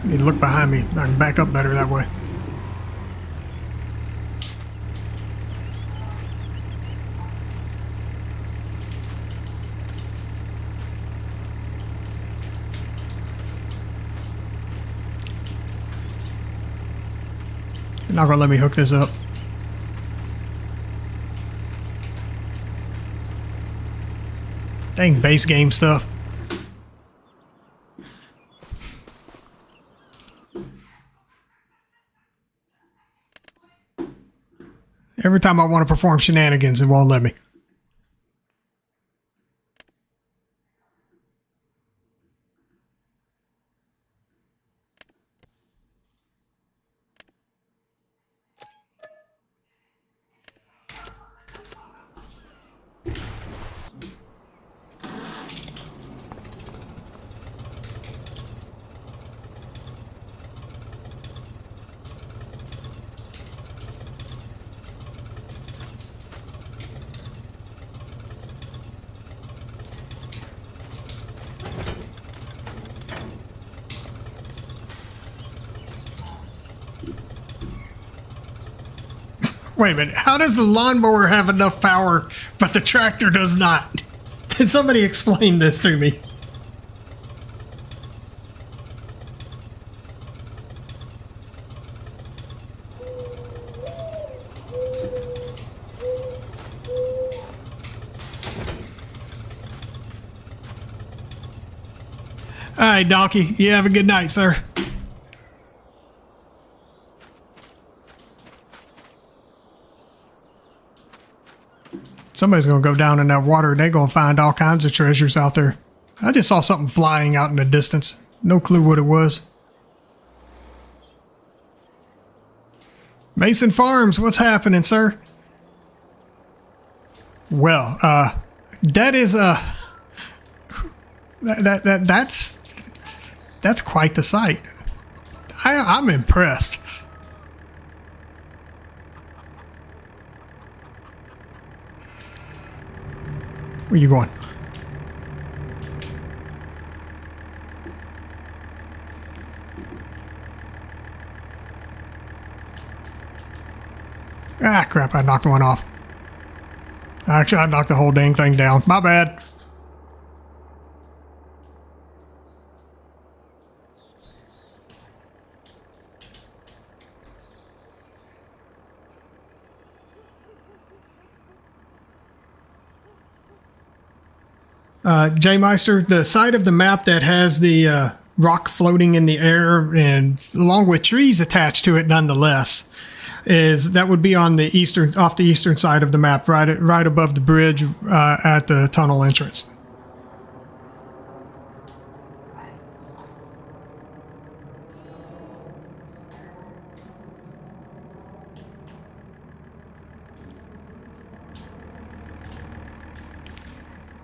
Need to look behind me. I can back up better that way. You're not gonna let me hook this up. Dang base game stuff. Every time I want to perform shenanigans, it won't let me. Wait a minute, how does the lawnmower have enough power, but the tractor does not? Can somebody explain this to me? All right, Donkey, you have a good night, sir. Somebody's going to go down in that water and they're going to find all kinds of treasures out there. I just saw something flying out in the distance. No clue what it was. Mason Farms, what's happening, sir? Well, that is that's quite the sight. I'm impressed. Where you going? Ah, crap, I knocked one off. Actually, I knocked the whole dang thing down. My bad. Jmyster, the side of the map that has the rock floating in the air and along with trees attached to it nonetheless, that would be on the off the eastern side of the map, right above the bridge at the tunnel entrance.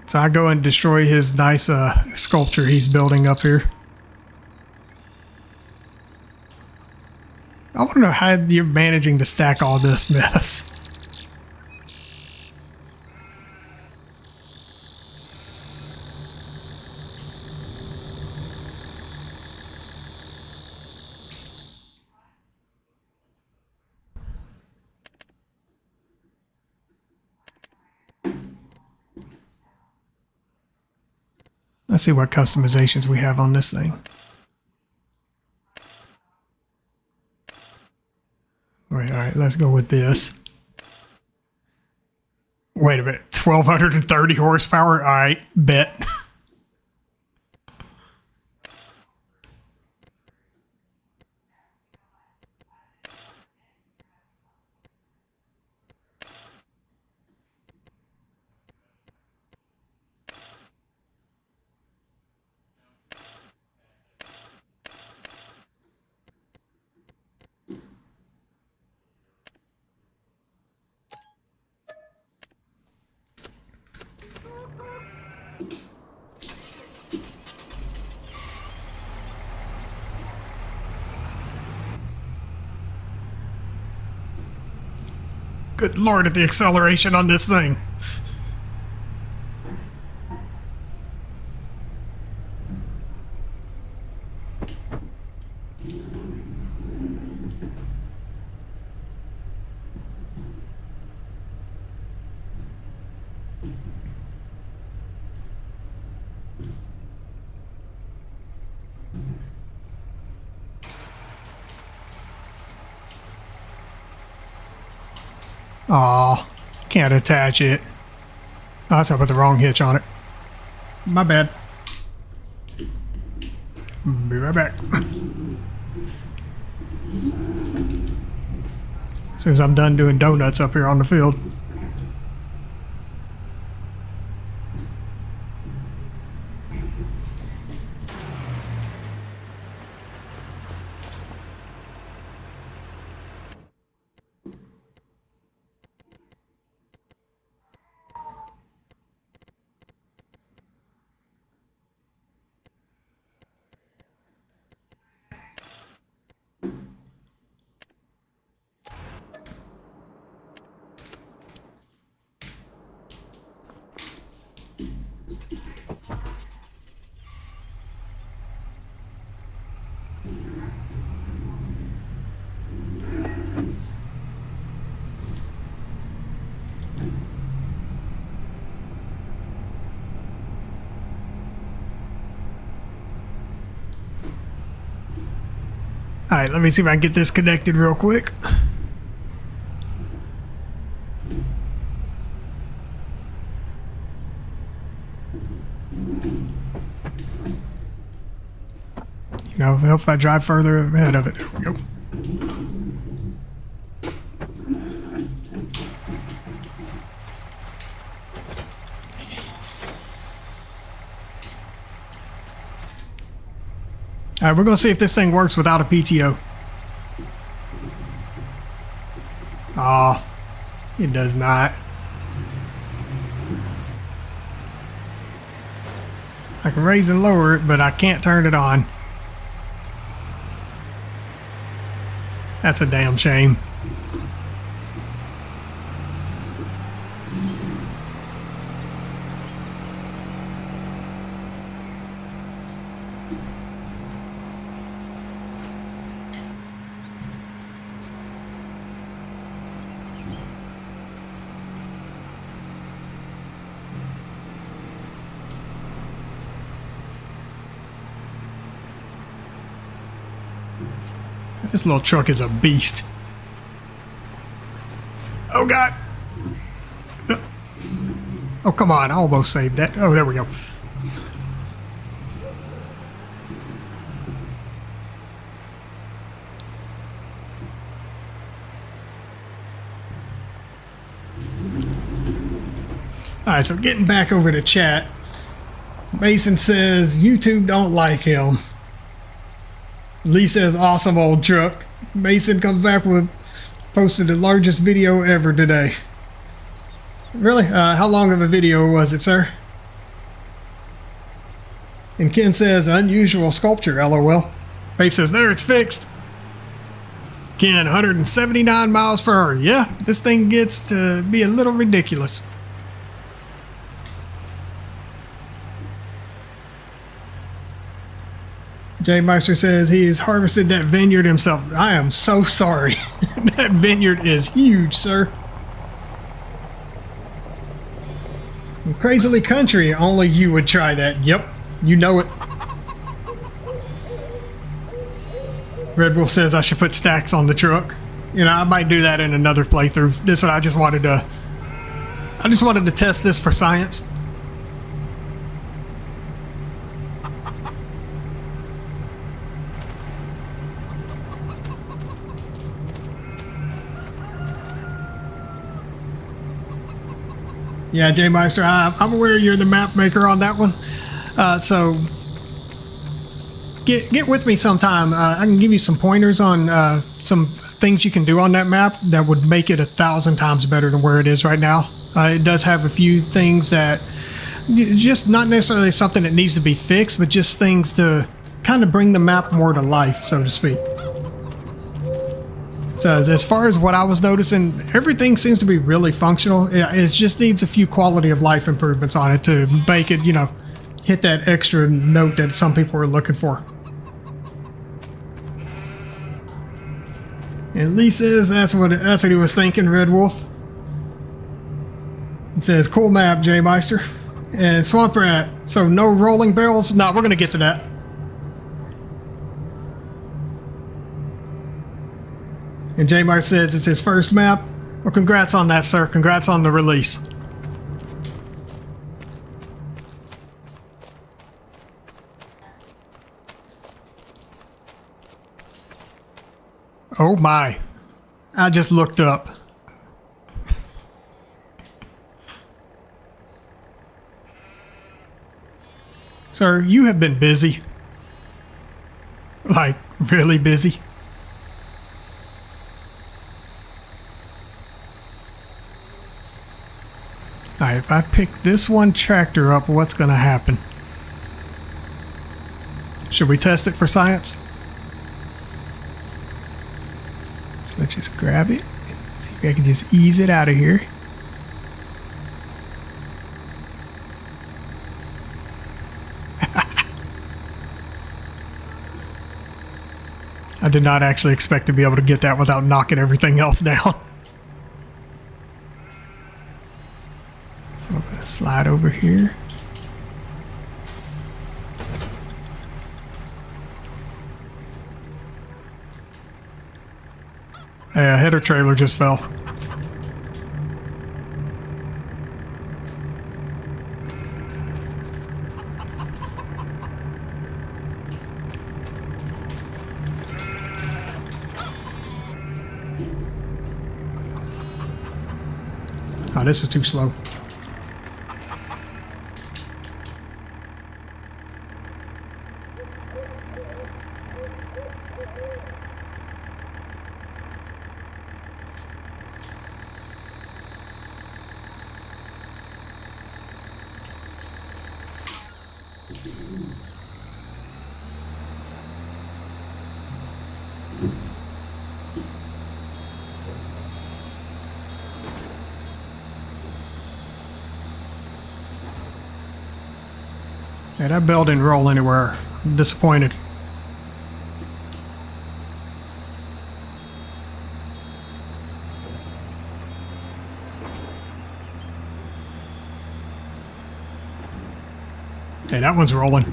So I go and destroy his nice sculpture he's building up here. I want to know how you're managing to stack all this mess. Let's see what customizations we have on this thing. Wait, all right, let's go with this. Wait a minute, 1,230 horsepower? All right, bet. Good lord at the acceleration on this thing. Aw, can't attach it. Oh, I put the wrong hitch on it. My bad. Be right back. As soon as I'm done doing donuts up here on the field. Alright, let me see if I can get this connected real quick. You know, help if I drive further ahead of it. There we go. Alright, we're going to see if this thing works without a PTO. Aw, it does not. I can raise and lower it, but I can't turn it on. That's a damn shame. This little truck is a beast. Oh, God. Oh, come on. I almost saved that. Oh, there we go. Alright, so getting back over to chat. Mason says, YouTube don't like him. Lee says, awesome old truck. Mason comes back with, posted the largest video ever today. Really? How long of a video was it, sir? And Ken says, unusual sculpture, LOL. Pape says, there, it's fixed. Ken, 179 miles per hour. Yeah, this thing gets to be a little ridiculous. Jmyster says he's harvested that vineyard himself. I am so sorry. That vineyard is huge, sir. Crazily country, only you would try that. Yep, you know it. Red Wolf says I should put stacks on the truck. You know, I might do that in another playthrough. This one I just wanted to test this for science. Yeah, Jmyster, I'm aware you're the map maker on that one. So get with me sometime. I can give you some pointers on some things you can do on that map that would make it 1,000 times better than where it is right now. It does have a few things that just not necessarily something that needs to be fixed, but just things to kind of bring the map more to life, so to speak. So as far as what I was noticing, everything seems to be really functional. It just needs a few quality of life improvements on it to make it, you know, hit that extra note that some people are looking for. And Lee says that's what he was thinking, Red Wolf. It says, cool map, Jmyster. And Swamp Rat, so no rolling barrels? No, we're going to get to that. And Jmyster says it's his first map. Well, congrats on that, sir. Congrats on the release. Oh my. I just looked up. Sir, you have been busy. Like, really busy. Alright, if I pick this one tractor up, what's going to happen? Should we test it for science? So let's just grab it. See if I can just ease it out of here. I did not actually expect to be able to get that without knocking everything else down. I'm gonna slide over here. Yeah, header trailer just fell. Oh, this is too slow. Yeah, that bell didn't roll anywhere. I'm disappointed. Hey, that one's rolling.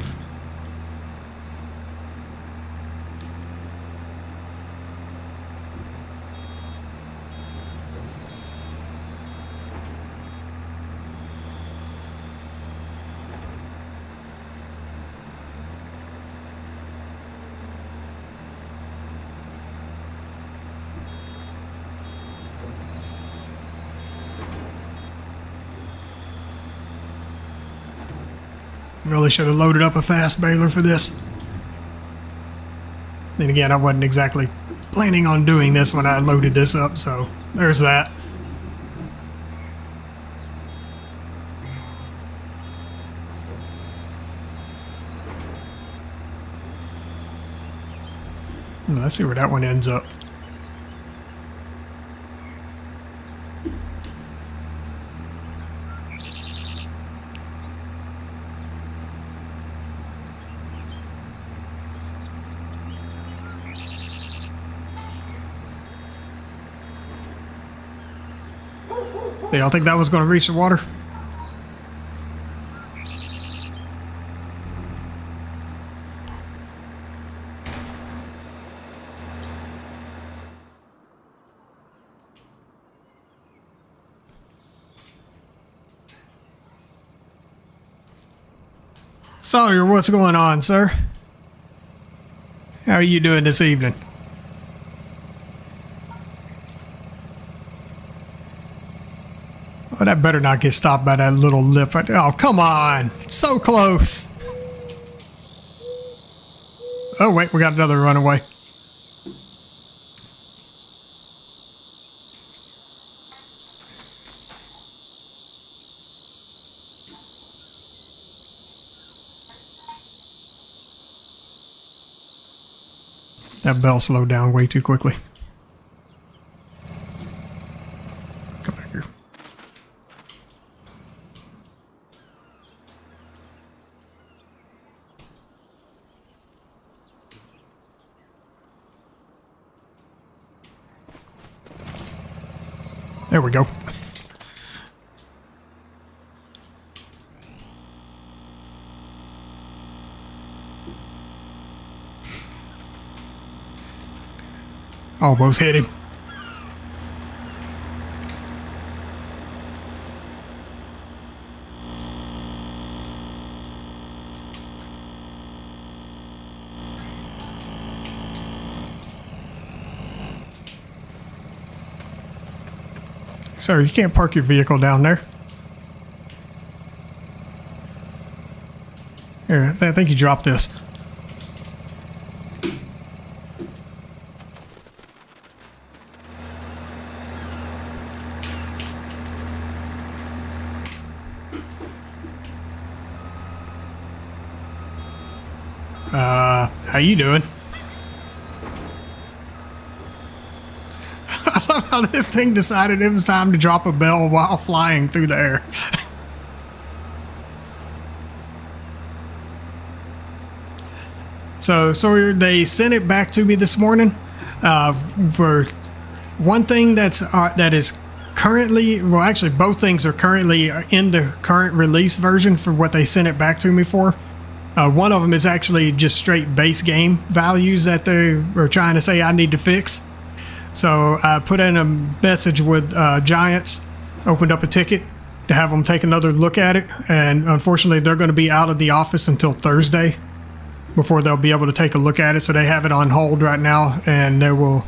Really should have loaded up a fast baler for this. Then again, I wasn't exactly planning on doing this when I loaded this up, so there's that. Let's see where that one ends up. Hey, y'all think that was going to reach the water? Sawyer, what's going on, sir? How are you doing this evening? Oh, that better not get stopped by that little lip. Oh, come on. So close. Oh, wait, we got another runaway. That bell slowed down way too quickly. There we go. Almost hit him. Sir, you can't park your vehicle down there. Here, I think you dropped this. How you doing? I love how this thing decided it was time to drop a bell while flying through the air. So they sent it back to me this morning for one thing that is currently, well, actually both things are currently in the current release version for what they sent it back to me for. One of them is actually just straight base game values that they were trying to say I need to fix. So I put in a message with Giants, opened up a ticket to have them take another look at it. And unfortunately, they're going to be out of the office until Thursday before they'll be able to take a look at it. So they have it on hold right now, and they will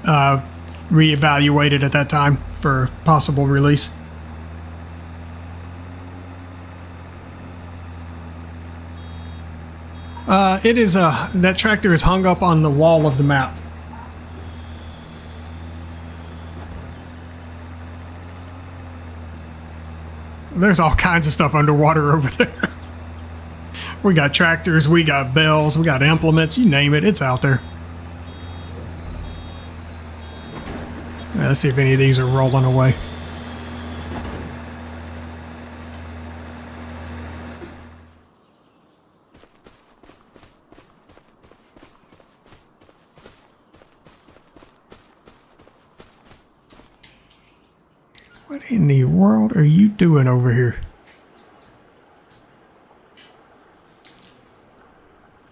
reevaluate it at that time for possible release. It is that tractor is hung up on the wall of the map. There's all kinds of stuff underwater over there. We got tractors, we got bells, we got implements, you name it, it's out there. Let's see if any of these are rolling away. What in the world are you doing over here?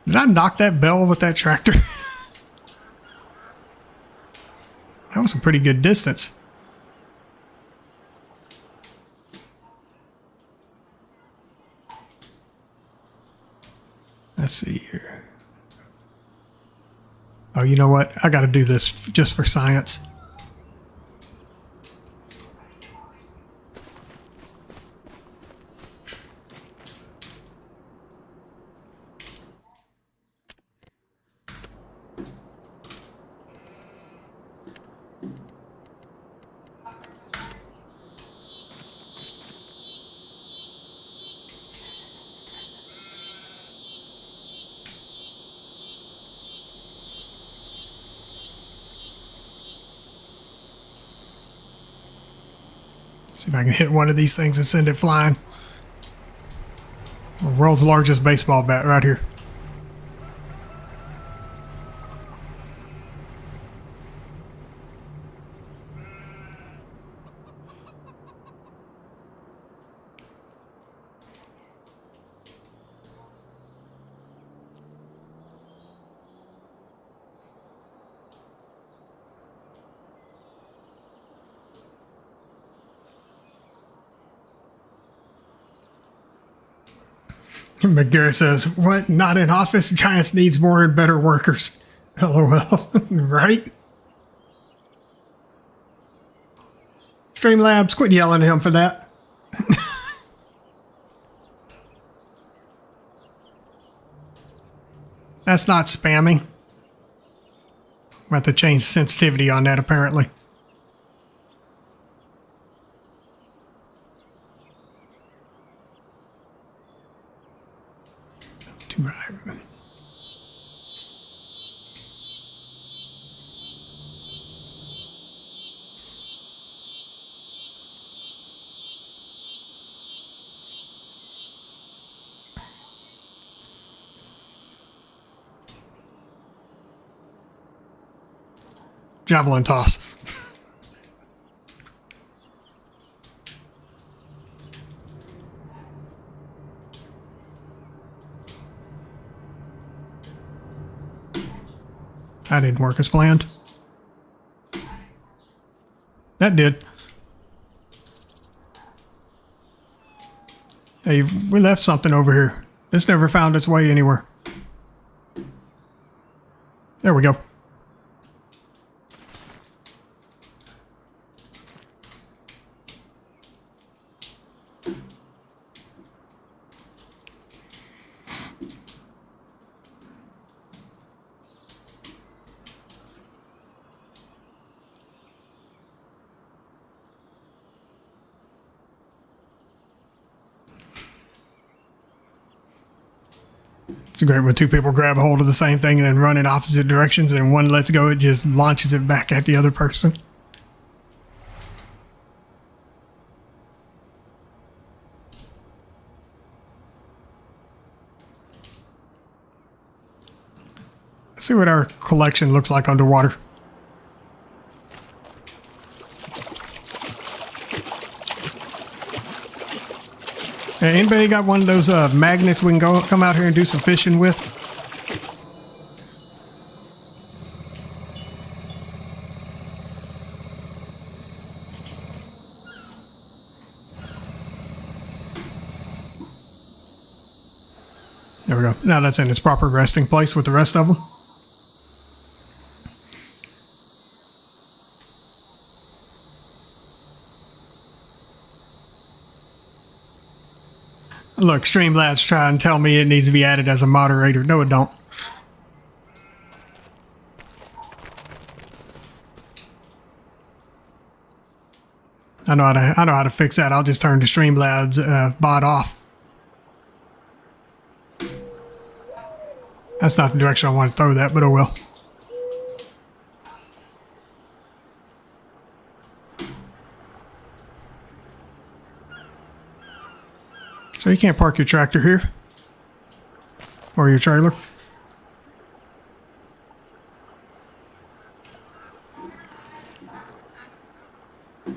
Did I knock that bell with that tractor? That was a pretty good distance. Let's see here. Oh, you know what? I got to do this just for science. See if I can hit one of these things and send it flying. The world's largest baseball bat right here. McGarrett says, what? Not in office? Giants needs more and better workers. LOL. Right? Streamlabs, quit yelling at him for that. That's not spamming. We'll have to change sensitivity on that apparently. Right. Javelin toss. That didn't work as planned. That did. Hey, we left something over here. This never found its way anywhere. There we go. It's great when two people grab a hold of the same thing and then run in opposite directions, and one lets go, it just launches it back at the other person. Let's see what our collection looks like underwater. Hey, anybody got one of those magnets we can come out here and do some fishing with? There we go. Now that's in its proper resting place with the rest of them. Look, Streamlabs trying to tell me it needs to be added as a moderator. No, it don't. I know how to fix that. I'll just turn the Streamlabs bot off. That's not the direction I want to throw that, but oh well. So you can't park your tractor here or your trailer. All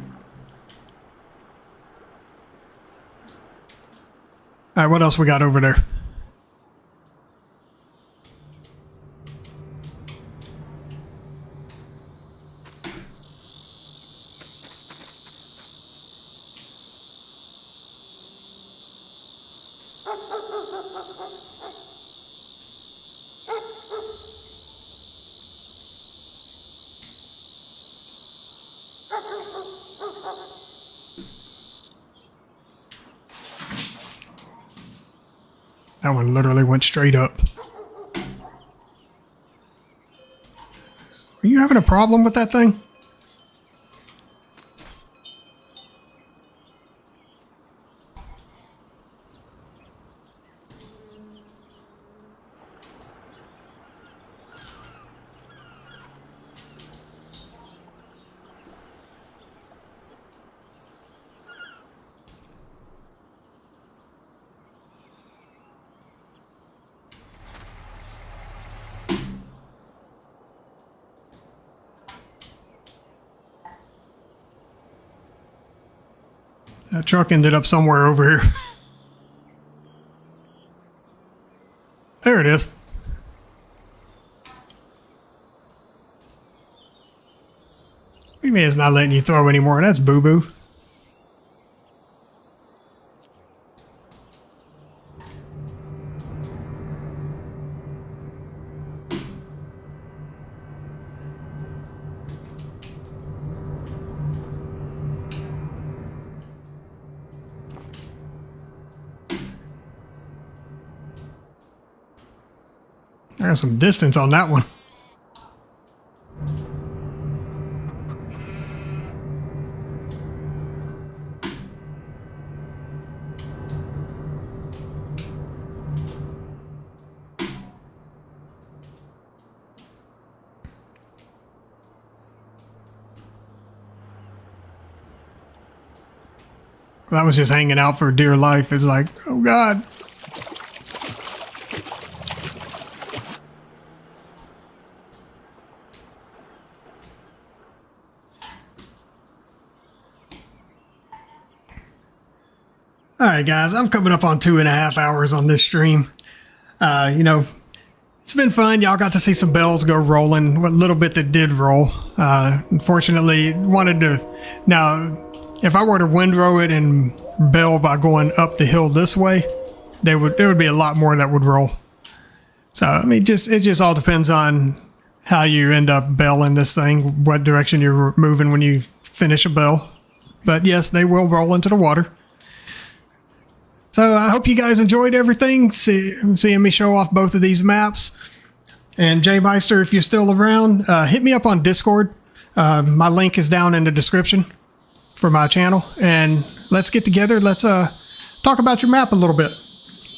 right, what else we got over there? That one literally went straight up. Are you having a problem with that thing? That truck ended up somewhere over here. There it is. What do you mean it's not letting you throw anymore? That's boo-boo. I got some distance on that one. That was just hanging out for dear life. It's like, oh God. All right, guys, I'm coming up on 2.5 hours on this stream. You know, it's been fun. Y'all got to see some bells go rolling, what little bit that did roll. Unfortunately, wanted to, now, if I were to windrow it and bell by going up the hill this way, there would be a lot more that would roll. So, I mean, it just all depends on how you end up belling this thing, what direction you're moving when you finish a bell. But yes, they will roll into the water. So I hope you guys enjoyed everything, seeing me show off both of these maps. And Jmyster, if you're still around, hit me up on Discord. My link is down in the description for my channel. And let's get together. Let's talk about your map a little bit.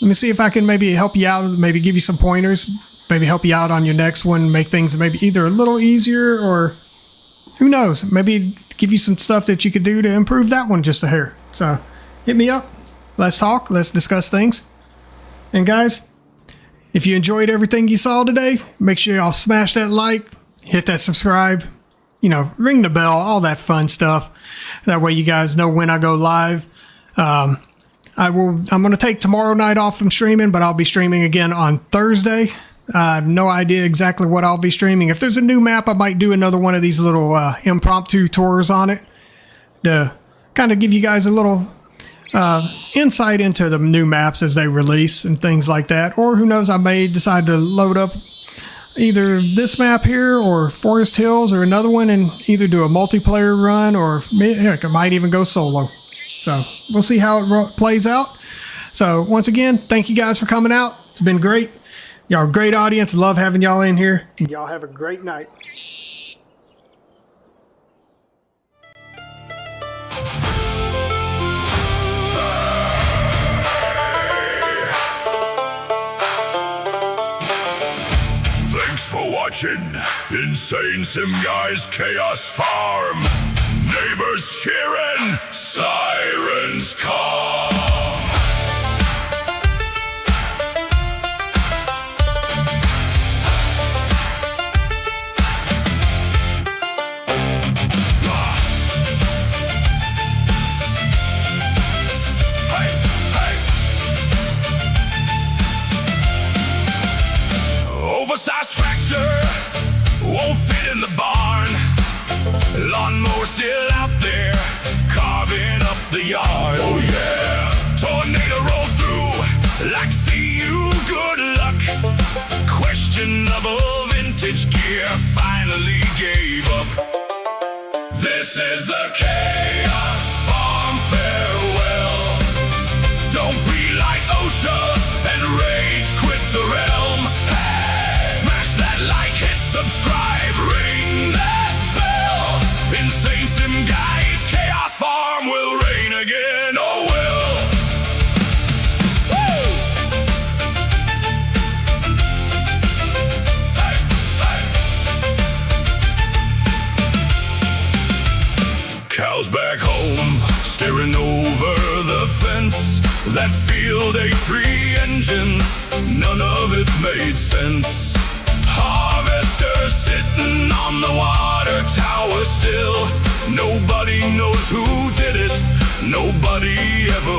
Let me see if I can maybe help you out, maybe give you some pointers, maybe help you out on your next one, make things maybe either a little easier or who knows, maybe give you some stuff that you could do to improve that one just a hair. So hit me up. Let's talk. Let's discuss things. And guys, if you enjoyed everything you saw today, make sure y'all smash that like, hit that subscribe, ring the bell, all that fun stuff. That way you guys know when I go live. I'm going to take tomorrow night off from streaming, but I'll be streaming again on Thursday. I have no idea exactly what I'll be streaming. If there's a new map, I might do another one of these little impromptu tours on it to kind of give you guys a little insight into the new maps as they release and things like that. Or who knows, I may decide to load up either this map here or Forest Hills or another one and either do a multiplayer run or heck, I might even go solo. So we'll see how it plays out. So once again, thank you guys for coming out. It's been great. Y'all are a great audience. Love having y'all in here. Y'all have a great night. Thanks for watching InsaneSimGuy's Chaos Farm. Neighbors cheering, sirens come. Hey, hey. Oversized tractor won't fit in the barn. Lawnmower still out there, carving up the yard. Oh yeah! Tornado rolled through, like see you, good luck. Questionable vintage gear finally gave up. This is the Chaos Farm farewell. Don't be like OSHA and rage quit the realm. Hey! Smash that like, hit subscribe, ring that bell. InsaneSimGuy's Chaos Farm will reign again, oh will. Woo! Hey, hey. Cows back home, staring over the fence. That field A3 engines, none of it made sense. Harvester sitting on the water tower still. Nobody knows who did it, nobody ever